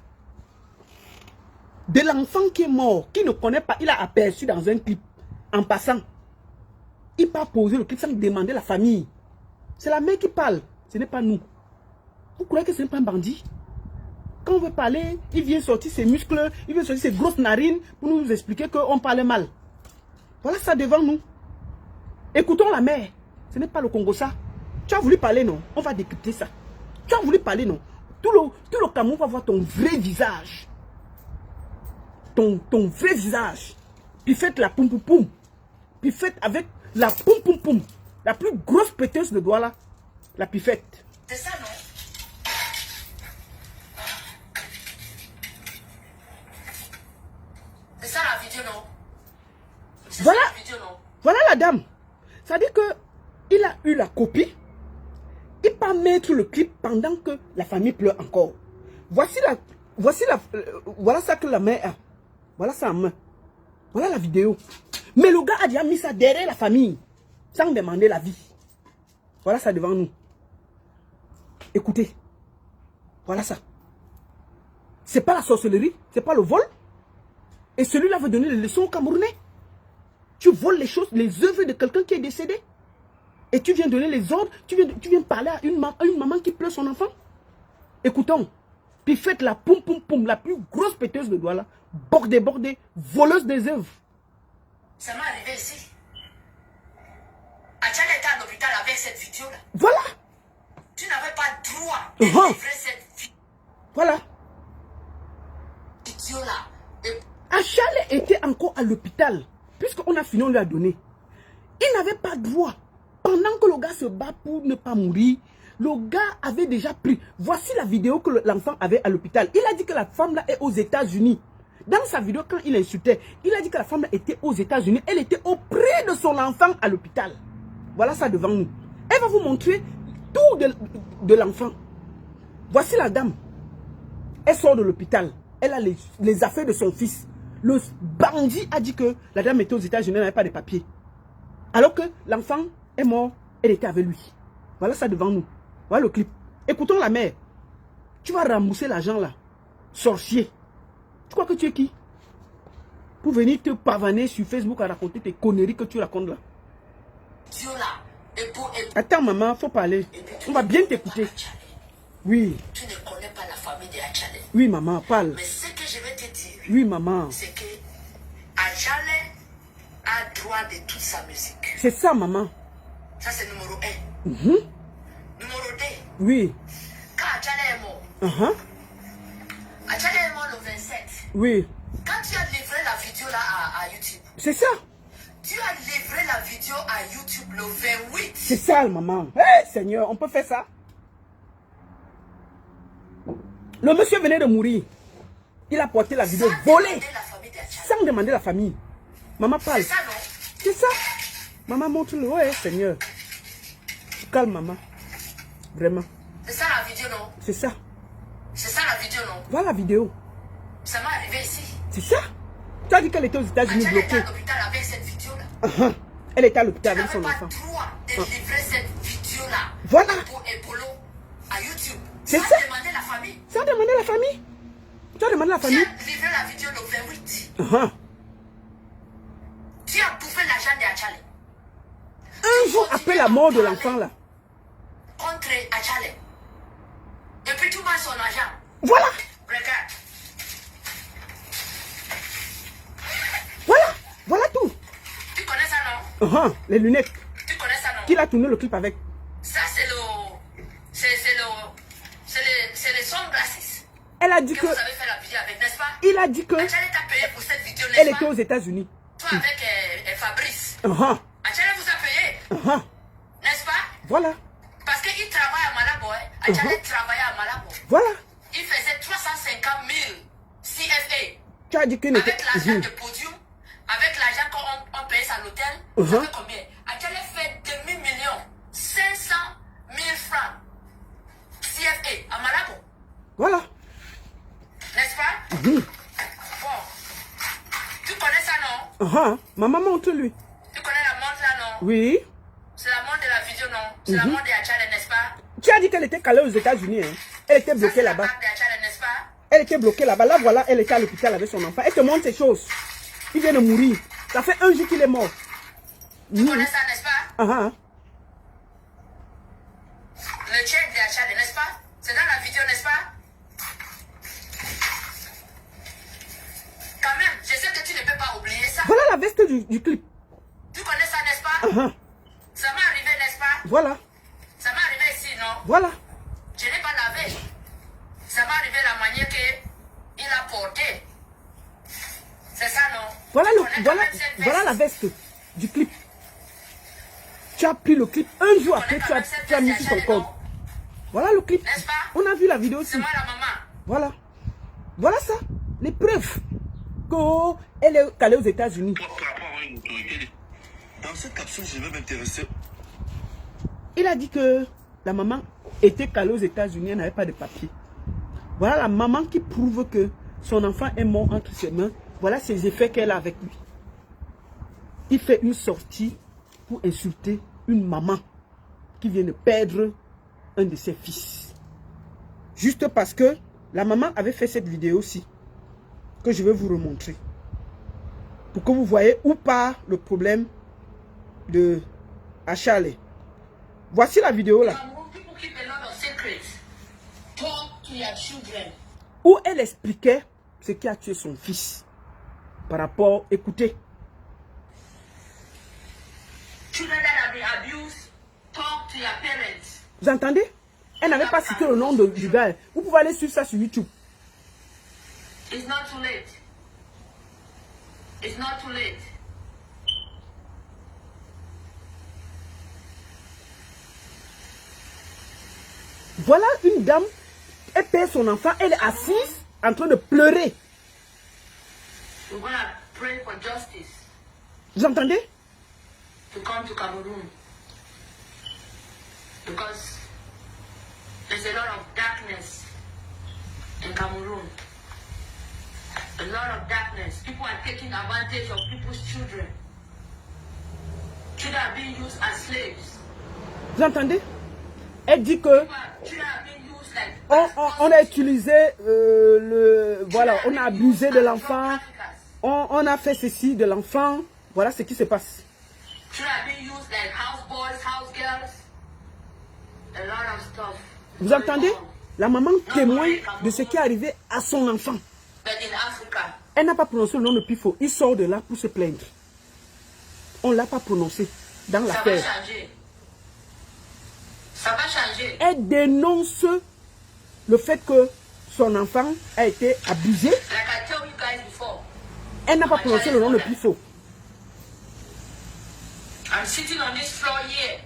de l'enfant qui est mort, qui ne connaît pas. Il a aperçu dans un clip en passant. Il va poser le clip sans demander la famille. C'est la mère qui parle. Ce n'est pas nous. Vous croyez que ce n'est pas un bandit? Quand on veut parler, il vient sortir ses muscles, il vient sortir ses grosses narines pour nous expliquer qu'on parle mal. Voilà ça devant nous. Écoutons la mère. Ce n'est pas le Congo ça. Tu as voulu parler, non? On va décrypter ça. Tu as voulu parler, non? Tout le Cameroun va voir ton vrai visage. Ton vrai visage. Puis faites la poum poum poum. Puis faites avec la poum poum poum. La plus grosse péteuse de doigts là. La pifette. C'est ça, non? C'est ça la vidéo, non? C'est Voilà. ça la vidéo, non? Voilà la dame. Ça dit que il a eu la copie La famille pleure encore. Voilà ça que la mère a. Voilà ça en main. Voilà la vidéo. Mais le gars a déjà mis ça derrière la famille. Sans demander la vie. Voilà ça devant nous. Écoutez. Voilà ça. C'est pas la sorcellerie. C'est pas le vol. Et celui-là veut donner les leçons aux Camerounais. Tu voles les choses, les œuvres de quelqu'un qui est décédé. Et tu viens donner les ordres. Tu viens parler à une maman qui pleure son enfant. Écoutons. Puis faites la poum poum poum. La plus grosse péteuse de doigts là. Bordée, voleuse des œuvres. Ça m'est arrivé ici. Achale était à l'hôpital avec cette vidéo-là. Voilà. Tu n'avais pas droit de livrer cette voilà. vidéo-là. Achale était encore à l'hôpital. Puisqu'on a fini, on lui a donné. Il n'avait pas droit. Pendant que le gars se bat pour ne pas mourir, le gars avait déjà pris. Voici la vidéo que l'enfant avait à l'hôpital. Il a dit que la femme là est aux États-Unis. Dans sa vidéo, quand il insultait, il a dit que la femme là était aux États-Unis. Elle était auprès de son enfant à l'hôpital. Voilà ça devant nous. Elle va vous montrer tout de l'enfant. Voici la dame. Elle sort de l'hôpital. Elle a les affaires de son fils. Le bandit a dit que la dame était aux États-Unis, elle n'avait pas de papiers. Alors que l'enfant est mort, elle était avec lui. Voilà ça devant nous. Voilà le clip. Écoutons la mère. Tu vas rembourser l'argent là. Sorcier. Tu crois que tu es qui? Pour venir te pavaner sur Facebook à raconter tes conneries que tu racontes là. Attends maman, faut parler. On va bien t'écouter. Oui. Tu ne connais pas la famille de Achale. Oui maman, parle. Mais ce que je vais te dire. Oui maman. C'est que Achale a droit de toute sa musique. C'est ça maman. Ça c'est numéro 1. Numéro 2. Oui. Quand Achale est mort. Achale est mort le 27. Oui. Quand tu as livré la vidéo là à YouTube. C'est ça. Tu as livré la vidéo à YouTube le 28. C'est ça maman. Hey, Seigneur, on peut faire ça. Le monsieur venait de mourir. Il a porté la vidéo volée. Sans demander la famille. Maman parle. C'est ça, non? C'est ça. Maman montre-le. Ouais, Seigneur. Calme, maman. Vraiment. C'est ça la vidéo, non? C'est ça. C'est ça la vidéo, non? Voilà la vidéo. Ça m'est arrivé ici. C'est ça. Tu as dit qu'elle était aux États-Unis bloquée. Elle était à l'hôpital avec cette vidéo-là. Elle était à l'hôpital avec son enfant. Tu n'avais pas le droit de livrer cette vidéo-là. Voilà. Pour Epolo à YouTube. C'est ça. Tu as demandé la famille. Tu as demandé la famille. Tu as demandé la famille. Tu as livré la vidéo le 28. Tu as bouffé l'argent de Achale. Un jour après la mort de l'enfant là. Contre Achale. Et puis tu manges son argent. Voilà. Regarde. Voilà. Voilà tout. Tu connais ça, non? Les lunettes. Tu connais ça, non? Qui a tourné le clip avec? Ça, c'est le... C'est les sunglasses. Elle a dit que... vous avez fait la vidéo avec, n'est-ce pas? Il a dit que... Achale t'a payé pour cette vidéo, n'est-ce pas? Elle était aux États-Unis. Toi avec Fabrice. Achale vous a payé. N'est-ce pas? Voilà. Parce qu'il travaille à Malabo. Achale travaillait à Malabo. Voilà. Il faisait 350 000 CFA. Tu as dit qu'il n'était... Avec l'argent de podium, avec l'argent qu'on paye à l'hôtel, vous savez combien? Achale fait 2 500 000 francs CFA à Malabo. Voilà. N'est-ce pas? Bon. Tu connais ça, non? Maman montre-lui. Tu connais la montre là, non? Oui. C'est la montre de la vidéo, non? C'est la montre de Achale, n'est-ce pas? Tu as dit qu'elle était calée aux États-Unis. Hein? Elle était bloquée là-bas. Elle était bloquée là-bas. Là, voilà, elle était à l'hôpital avec son enfant. Elle te montre ces choses. Il vient de mourir. Ça fait un jour qu'il est mort. Tu connais ça, n'est-ce pas? Le check de Achale, n'est-ce pas? C'est dans la vidéo, n'est-ce pas? Quand même, je sais que tu ne peux pas oublier ça. Voilà la veste du clip. Tu connais ça, n'est-ce pas? Ça m'est arrivé, n'est-ce pas? Voilà. Ça m'est arrivé ici, non? Voilà. Je n'ai pas lavé. Ça m'est arrivé la manière qu'il a porté. C'est ça, non? Voilà la veste du clip. Tu as pris le clip un jour après, tu as mis sur ton compte. Voilà le clip. N'est-ce pas? On a vu la vidéo aussi. C'est moi la maman. Voilà. Voilà ça. Les preuves qu'elle est calée aux États-Unis. Dans cette capsule, je vais m'intéresser. Il a dit que la maman était calée aux États-Unis, elle n'avait pas de papier. Voilà la maman qui prouve que son enfant est mort entre ses mains. Voilà ses effets qu'elle a avec lui. Il fait une sortie pour insulter une maman qui vient de perdre un de ses fils. Juste parce que la maman avait fait cette vidéo aussi, que je vais vous remontrer. Pour que vous voyez où part le problème de Achalé. Voici la vidéo là. Où elle expliquait ce qui a tué son fils. Par rapport, écoutez. Vous entendez? Elle n'avait pas cité le nom du gars. Vous pouvez aller suivre ça sur YouTube. It's not too late. It's not too late. Voilà une dame, elle perd son enfant, elle est assise en train de pleurer. We're gonna pray for justice Vous entendez? to come to Cameroon. Because there's a lot of darkness in Cameroon. A lot of darkness. People are taking advantage of people's children. Children are being used as slaves. Vous entendez? Elle dit que Children are being used like on a utilisé voilà, on a abusé de l'enfant, on a fait ceci de l'enfant. Voilà ce qui se passe. Children are being used like house boys, house girls. A lot of stuff. Vous entendez? La maman témoigne de ce qui est arrivé à son enfant. But in Africa, Elle n'a pas prononcé le nom de Pifo. Il sort de là pour se plaindre. On ne l'a pas prononcé dans ça va l'affaire. changer. Ça va changer. Elle dénonce le fait que son enfant a été abusé. Like I told you guys before, Elle n'a pas prononcé le nom de Pifo. I'm sitting on this floor here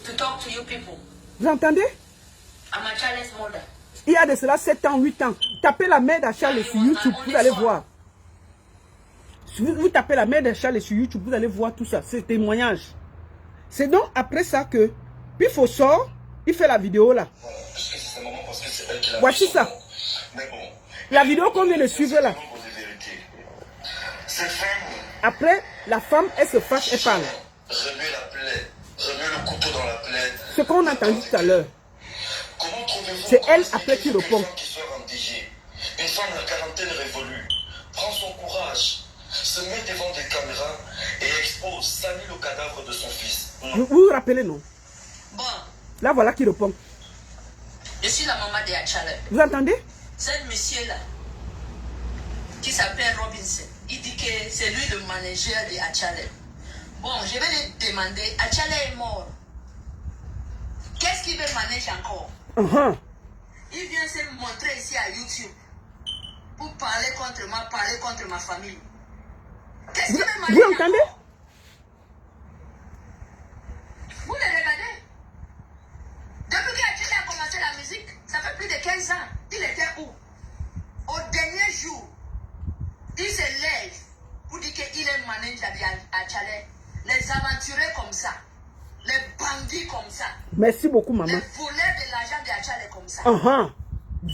to talk to you people. Vous entendez? I'm a childless mother. Il y a de cela 7 ans, 8 ans. Tapez la mère d'Achalé sur YouTube, vous allez voir. Si vous tapez la mère d'Achalé sur YouTube, vous allez voir tout ça, ces témoignages. C'est donc après ça que Pifo sort, il fait la vidéo là. Voici ça. La vidéo qu'on vient de suivre là. Après, la femme, elle se fâche, elle parle. Remue la plaie, remue le couteau dans la plaie. Ce qu'on a entendu tout à l'heure. Comment trouvez-vous C'est elle après qui répond. qui soit indigée? Une femme de la quarantaine révolue prend son courage, se met devant des caméras et expose, salit le cadavre de son fils. Vous vous rappelez, non? Bon, Là, voilà qui répond. je suis la maman de Achalé. Vous entendez? C'est le monsieur là, qui s'appelle Robinson. Il dit que c'est lui le manager de Achalé. Bon, je vais lui demander, Achalé est mort. Qu'est-ce qu'il veut manager encore? Il vient se montrer ici à YouTube pour parler contre moi, parler contre ma famille. Qu'est-ce qu'il veut Vous manager entendez? encore? Vous le regardez? Depuis qu'Achalé a commencé la musique, ça fait plus de 15 ans. Il était où? Au dernier jour, il se lève pour dire qu'il est manager d'Achalé. Les aventuriers comme ça, les bandits comme ça, Merci beaucoup, maman. les voleurs de l'argent d'Achalé comme ça.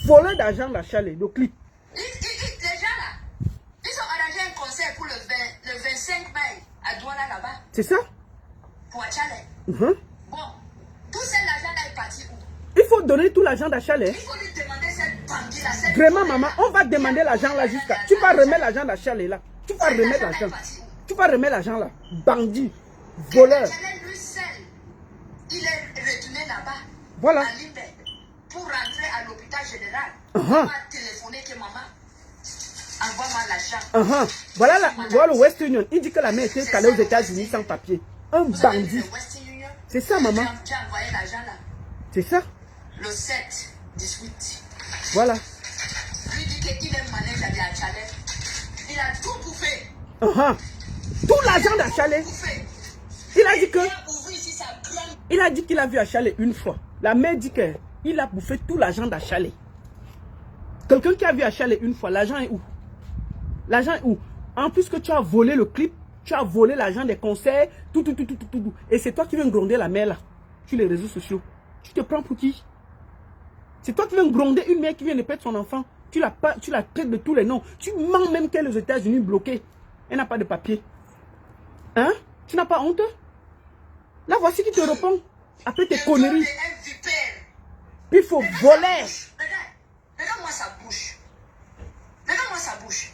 Voleur d'argent d'Achalé, le clip. Les gens là, ils ont arrangé un concert pour le 25 mai à Douala là-bas, C'est ça? pour Achalé. Bon, tout cet argent-là est parti où? Il faut donner tout l'argent d'Achalé. Il faut lui demander cette bandit-là. cette Vraiment, voleur-là. maman, on va demander l'argent là jusqu'à... Tu vas remettre l'argent d'Achalé là. Tu vas remettre l'argent. Tu vas remettre l'argent là. Bandit, voleur. Achalé lui seul, il est retourné là-bas, Voilà. à Limbe, pour rentrer à l'hôpital général. Il m'a téléphoné que maman, envoie-moi l'argent. Voilà, voilà le West Union. Il dit que la mère était calée aux États-Unis sans papier. Un Vous avez vu bandit. le Western Union? C'est ça, maman. J'ai envoyé l'argent là, C'est ça. le 7-18. Voilà. Lui dit qu'il est manager de Achalé. Il a tout bouffé. Tout l'argent d'Achalé. Bouffé. Il a dit que... Il a ouvert ici sa grande. Il a dit qu'il a vu Achalé une fois. La mère dit qu'il a bouffé tout l'argent d'Achalé. Quelqu'un qui a vu Achalé une fois, l'argent est où? L'argent est où? En plus que tu as volé le clip, tu as volé l'argent des concerts, tout. Et c'est toi qui viens gronder la mère là. sur les réseaux sociaux. Tu te prends pour qui? C'est toi qui viens gronder une mère qui vient de perdre son enfant. Tu la traites de tous les noms. Tu mens même qu'elle est aux États-Unis bloquée. Elle n'a pas de papier. Hein? Tu n'as pas honte? Là, voici qui te répond. Après tes conneries. Il faut voler. Regarde-moi sa bouche. Regarde-moi sa bouche.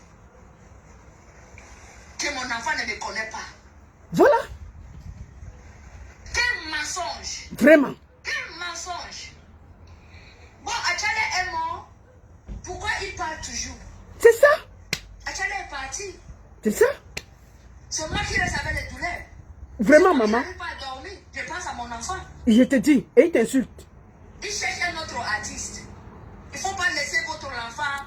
Que mon enfant ne me connaît pas. Voilà. Quel mensonge. Vraiment. Quel mensonge. Bon, Achale est mort. Pourquoi il parle toujours? C'est ça. Achale est parti. C'est ça. C'est moi qui reste avec les douleurs. Vraiment, maman. Je n'arrive pas à dormir. Je pense à mon enfant. Je te dis, et il t'insulte. Il cherche un autre artiste. Il ne faut pas laisser votre enfant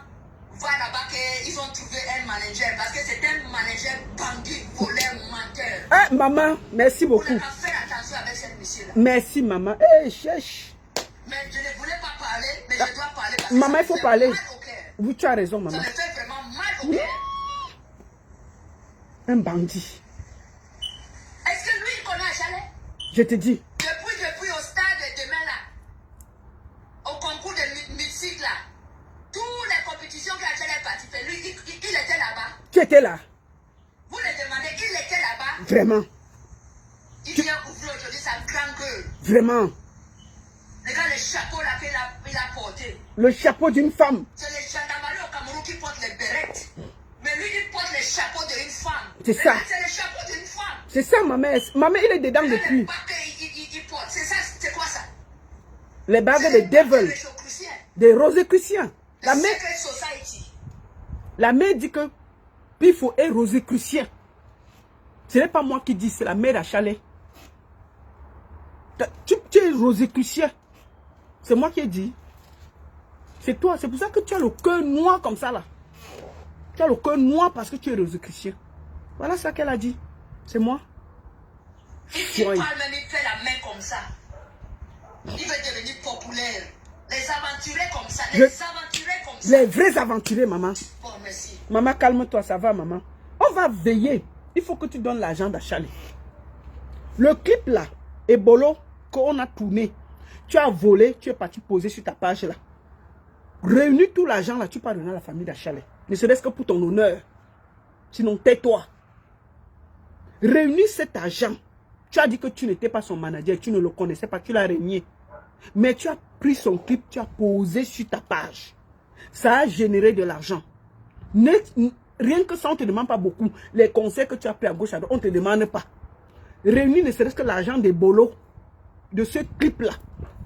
voir là-bas qu'ils ont trouvé un manager. Parce que c'est un manager bandit, voleur, menteur. Ah, maman, merci Vous beaucoup. n'avez pas faire attention avec ce monsieur-là. Merci, maman. Eh, cherche. Mais je ne voulais pas parler, mais je dois parler. Parce Maman, que il faut ça me parler. fait mal au cœur. Oui, tu as raison, maman. Ça me fait vraiment mal au cœur. Un bandit. Est-ce que lui, il connaît Achale? Je te dis. Depuis au stade demain là, au concours de musique là, toutes les compétitions qu'Achale est participé, lui, il était là-bas. Tu étais là. Vous le demandez, il était là-bas. Vraiment. Il vient ouvrir aujourd'hui sa grande gueule. Vraiment. Regarde le chapeau là qu'il a porté. Le chapeau d'une femme. C'est les gendarmeries au Cameroun qui portent les bérettes. Mais lui, il porte le chapeau d'une femme. C'est ça. C'est le chapeau d'une femme. C'est ça, maman. Maman, il est dedans Le depuis. bac qu'il porte, c'est ça, c'est quoi ça? Les bagues C'est des le bac devils. des Chocruciens. Des Rosicruciens. La Le mère, Secret Society. la mère dit que il faut être Rosicrucien. Ce n'est pas moi qui dis, c'est la mère d'Achale. Tu es Rosicrucien. C'est moi qui ai dit. C'est toi. C'est pour ça que tu as le cœur noir comme ça là. Tu as le cœur noir parce que tu es Rosicrucien. Voilà ça qu'elle a dit. C'est moi. Il parle même, il fait la main comme ça. Il veut devenir populaire. Les aventuriers comme ça. Les aventuriers comme ça. Les vrais aventuriers, maman. Bon, merci. Maman, calme-toi, ça va, maman. On va veiller. Il faut que tu donnes l'argent d'Achale. Le clip là, Ebolo, qu'on a tourné, tu as volé, tu es parti poser sur ta page là. Réunis tout l'argent là, tu peux donner à la famille d'Achale. Ne serait-ce que pour ton honneur. Sinon, tais-toi. Réunis cet argent. Tu as dit que tu n'étais pas son manager, tu ne le connaissais pas, tu l'as régné. Mais tu as pris son clip, tu as posé sur ta page. Ça a généré de l'argent. Rien que ça, on ne te demande pas beaucoup. Les conseils que tu as pris à gauche, à droite, on ne te demande pas. Réunis ne serait-ce que l'argent des bolos, de ce clip-là,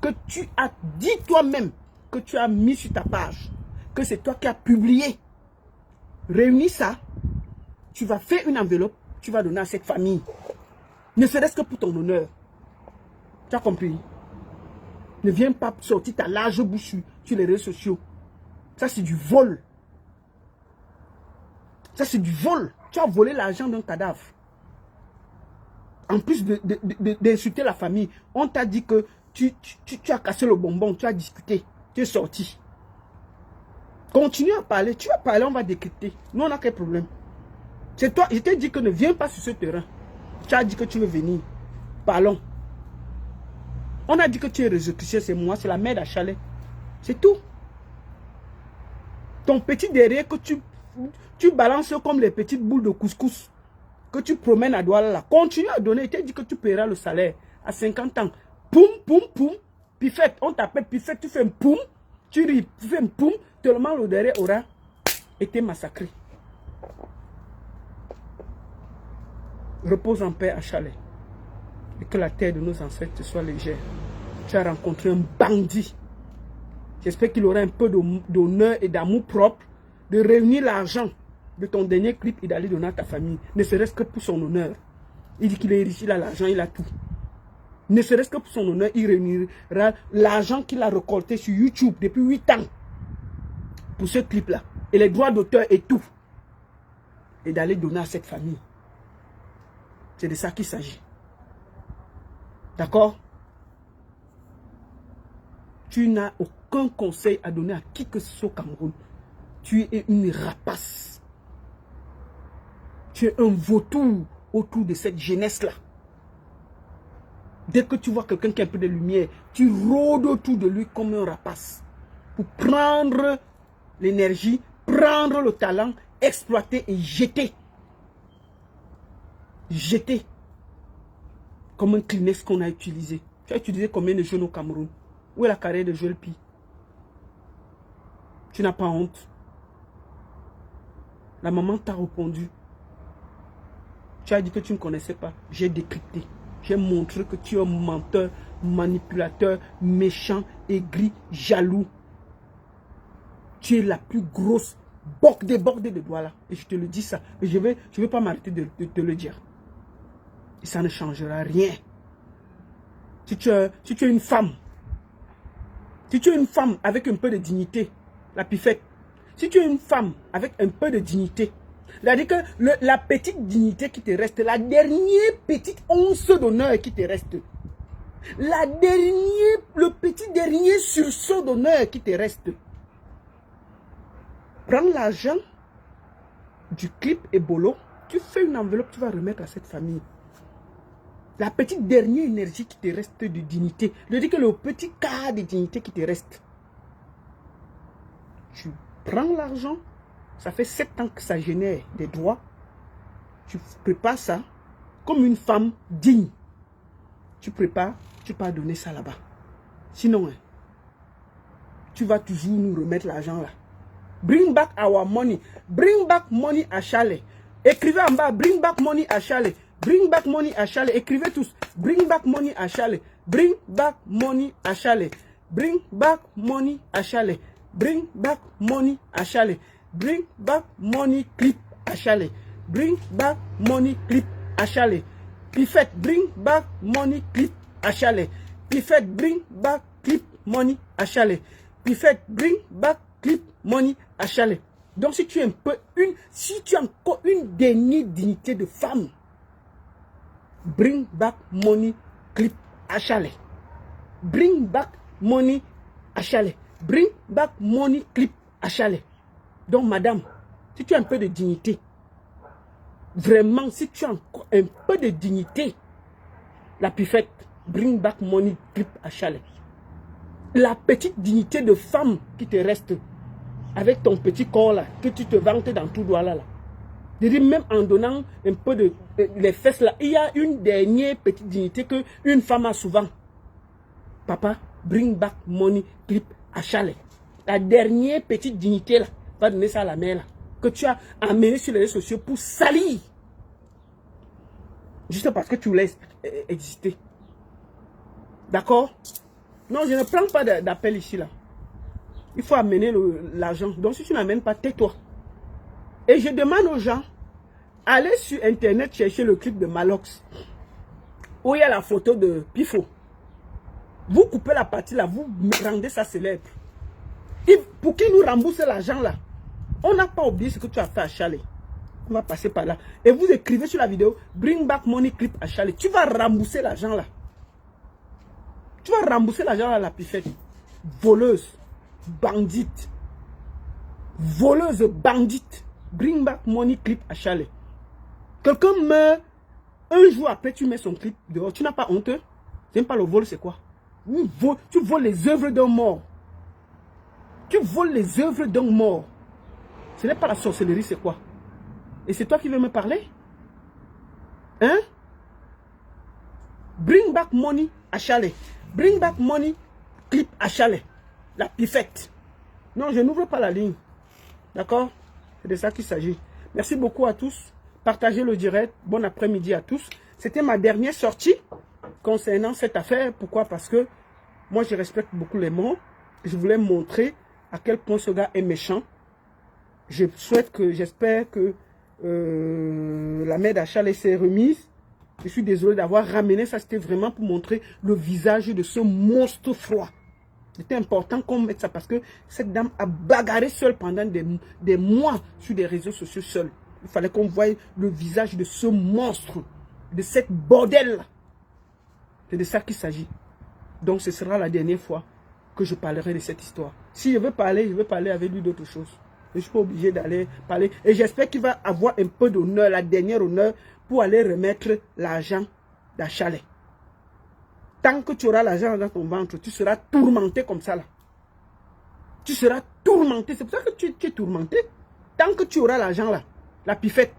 que tu as dit toi-même, que tu as mis sur ta page, que c'est toi qui as publié. Réunis ça, tu vas faire une enveloppe, tu vas donner à cette famille. Ne serait-ce que pour ton honneur. Tu as compris? Ne viens pas sortir ta large bouche sur les réseaux sociaux. Ça, c'est du vol. Ça, c'est du vol. Tu as volé l'argent d'un cadavre. En plus d'insulter la famille, on t'a dit que tu as cassé le bonbon, tu as discuté, tu es sorti. Continue à parler. Tu vas parler, on va décrypter. Nous, on n'a quel problème. C'est toi, je t'ai dit que ne viens pas sur ce terrain. Tu as dit que tu veux venir. Parlons. On a dit que tu es Rosicrucien, c'est moi, c'est la mère d'Achale. C'est tout. Ton petit derrière que tu balances comme les petites boules de couscous que tu promènes à Douala là. Continue à donner. Je t'ai dit que tu paieras le salaire à 50 ans. Poum, poum, poum. Pifette, on t'appelle Pifette, tu fais un poum. Tu ris, tu fais un poum. Tellement le derrière aura été massacré. Repose en paix, Achale. Et que la terre de nos ancêtres soit légère. Tu as rencontré un bandit. J'espère qu'il aura un peu d'honneur et d'amour propre de réunir l'argent de ton dernier clip et d'aller donner à ta famille. Ne serait-ce que pour son honneur. Il dit qu'il est riche, il a l'argent, il a tout. Ne serait-ce que pour son honneur, il réunira l'argent qu'il a récolté sur YouTube depuis 8 ans. Pour ce clip-là. Et les droits d'auteur et tout. Et d'aller donner à cette famille. C'est de ça qu'il s'agit. D'accord? Tu n'as aucun conseil à donner à qui que ce soit au Cameroun. Tu es une rapace. Tu es un vautour autour de cette jeunesse-là. Dès que tu vois quelqu'un qui a un peu de lumière, tu rôdes autour de lui comme un rapace. Pour prendre l'énergie, prendre le talent, exploiter et jeter. Jeter. Comme un Kleenex qu'on a utilisé. Tu as utilisé combien de jeunes au Cameroun? Où est la carrière de Joël Pi? Tu n'as pas honte. La maman t'a répondu. Tu as dit que tu ne connaissais pas. J'ai décrypté. J'ai montré que tu es un menteur, manipulateur, méchant, aigri, jaloux. Tu es la plus grosse débordée de doigts là. Et je te le dis ça. Et je vais pas m'arrêter de te le dire. Et ça ne changera rien. Si tu es une femme, si tu es une femme avec un peu de dignité, la pifette, si tu es une femme avec un peu de dignité, c'est-à-dire que la petite dignité qui te reste, la dernière petite once d'honneur qui te reste, le petit dernier sursaut d'honneur qui te reste, prends l'argent du clip Ebolo, tu fais une enveloppe, tu vas remettre à cette famille. La petite dernière énergie qui te reste de dignité, je dis que le petit quart de dignité qui te reste, tu prends l'argent, ça fait 7 ans que ça génère des droits, tu prépares ça comme une femme digne. Tu prépares, tu peux donner ça là-bas. Sinon, tu vas toujours nous remettre l'argent là. Bring back our money. Bring back money à Chalet. Écrivez en bas, bring back money à Chalet. Bring back money à Chalet. Écrivez tous. Bring back money à Chalet. Bring back money à Chalet. Bring back money à Chalet. Bring back money à Chalet. Bring back money clip à Chalet. Bring back money clip à Chalet. Pifette, bring back money clip à Chalet. Pifette, bring back clip money à Chalet. Pifette, bring back clip money à Chalet. Donc si tu es si tu as encore une dernière dignité de femme, bring back money clip à Chalet. Bring back money à Chalet. Bring back money clip à Chalet. Donc madame, si tu as un peu de dignité, vraiment si tu as encore un peu de dignité, la pifette, bring back money clip à Chalet. La petite dignité de femme qui te reste, avec ton petit corps là, que tu te vantes dans tout doigt là. Je dis même en donnant un peu de les fesses là, il y a une dernière petite dignité que une femme a souvent. Papa, bring back money clip à Chalet. La dernière petite dignité là, va donner ça à la mère là, que tu as amené sur les réseaux sociaux pour salir. Juste parce que tu voulais exister. D'accord? Non, je ne prends pas d'appel ici là. Il faut amener l'argent. Donc si tu n'amènes pas, tais-toi. Et je demande aux gens, allez sur internet chercher le clip de Malox, où il y a la photo de Pifo. Vous coupez la partie là, vous rendez ça célèbre. Et pour qu'il nous rembourse l'argent là, on n'a pas oublié ce que tu as fait à Chalet. On va passer par là. Et vous écrivez sur la vidéo, bring back money clip à Chalet. Tu vas rembourser l'argent là. Tu vas rembourser l'argent à la pifette. Voleuse, bandite. Voleuse, bandite. Bring back money clip à Chalet. Quelqu'un meurt, un jour après tu mets son clip dehors. Tu n'as pas honte? J'aime pas le vol, c'est quoi? Tu voles les œuvres d'un mort. Tu voles les œuvres d'un mort. Ce n'est pas la sorcellerie, c'est quoi? Et c'est toi qui veux me parler? Hein? Bring back money à Chalet. Bring back money clip à Chalet. La pifette. Non, je n'ouvre pas la ligne. D'accord? C'est de ça qu'il s'agit. Merci beaucoup à tous. Partagez le direct. Bon après-midi à tous. C'était ma dernière sortie concernant cette affaire. Pourquoi? Parce que moi, je respecte beaucoup les morts. Je voulais montrer à quel point ce gars est méchant. J'espère que la mère d'Achalet s'est remise. Je suis désolé d'avoir ramené ça. C'était vraiment pour montrer le visage de ce monstre froid. C'était important qu'on mette ça parce que cette dame a bagarré seule pendant des mois sur des réseaux sociaux seule. Il fallait qu'on voie le visage de ce monstre, de cette bordel. C'est de ça qu'il s'agit. Donc ce sera la dernière fois que je parlerai de cette histoire. Si je veux parler avec lui d'autres choses. Je ne suis pas obligé d'aller parler. Et j'espère qu'il va avoir un peu d'honneur, la dernière honneur, pour aller remettre l'argent d'Achalet. Tant que tu auras l'argent dans ton ventre, tu seras tourmenté comme ça là. Tu seras tourmenté. C'est pour ça que tu es tourmenté. Tant que tu auras l'argent là, la pifette,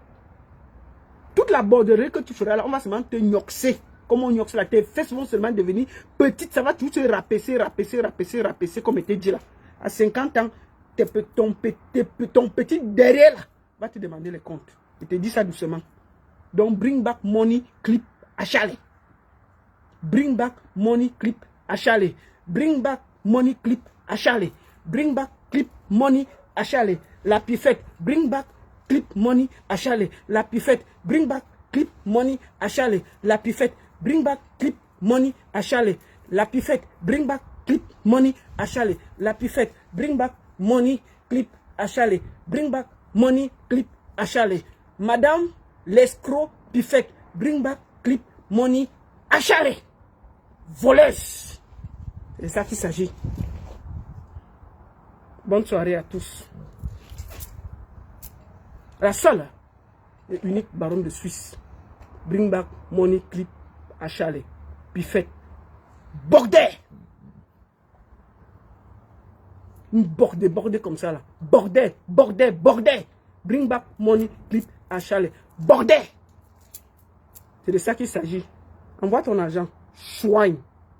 toute la borderie que tu feras là, on va seulement te gnoxer. Comme on gnoxe là, tes fesses vont seulement devenir petites. Ça va tout se rapecer comme était dit là. À 50 ans, ton petit derrière là va te demander les comptes. Je te dis ça doucement. Donc, bring back money clip à chalet. Bring back money clip à chalet. Bring back money clip à chalet. Bring back clip money à chalet. La pifette. Bring back clip money à chalet. La pifette. Bring back clip money à chalet. La pifette. Bring back clip money à chalet. La pifette. Bring back clip money à chalet. La pifette. Bring back money clip à chalet. Bring back money clip à chalet. Madame l'escroc pifette. Bring back clip money à chalet. Voleuse. C'est de ça qu'il s'agit. Bonne soirée à tous. La seule et unique baronne de Suisse. Bring back money clip à chalet. Pifette. Bordel. Une bordée comme ça là. Bordel. Bring back money clip à chalet. Bordel. C'est de ça qu'il s'agit. Envoie ton argent. Soigne.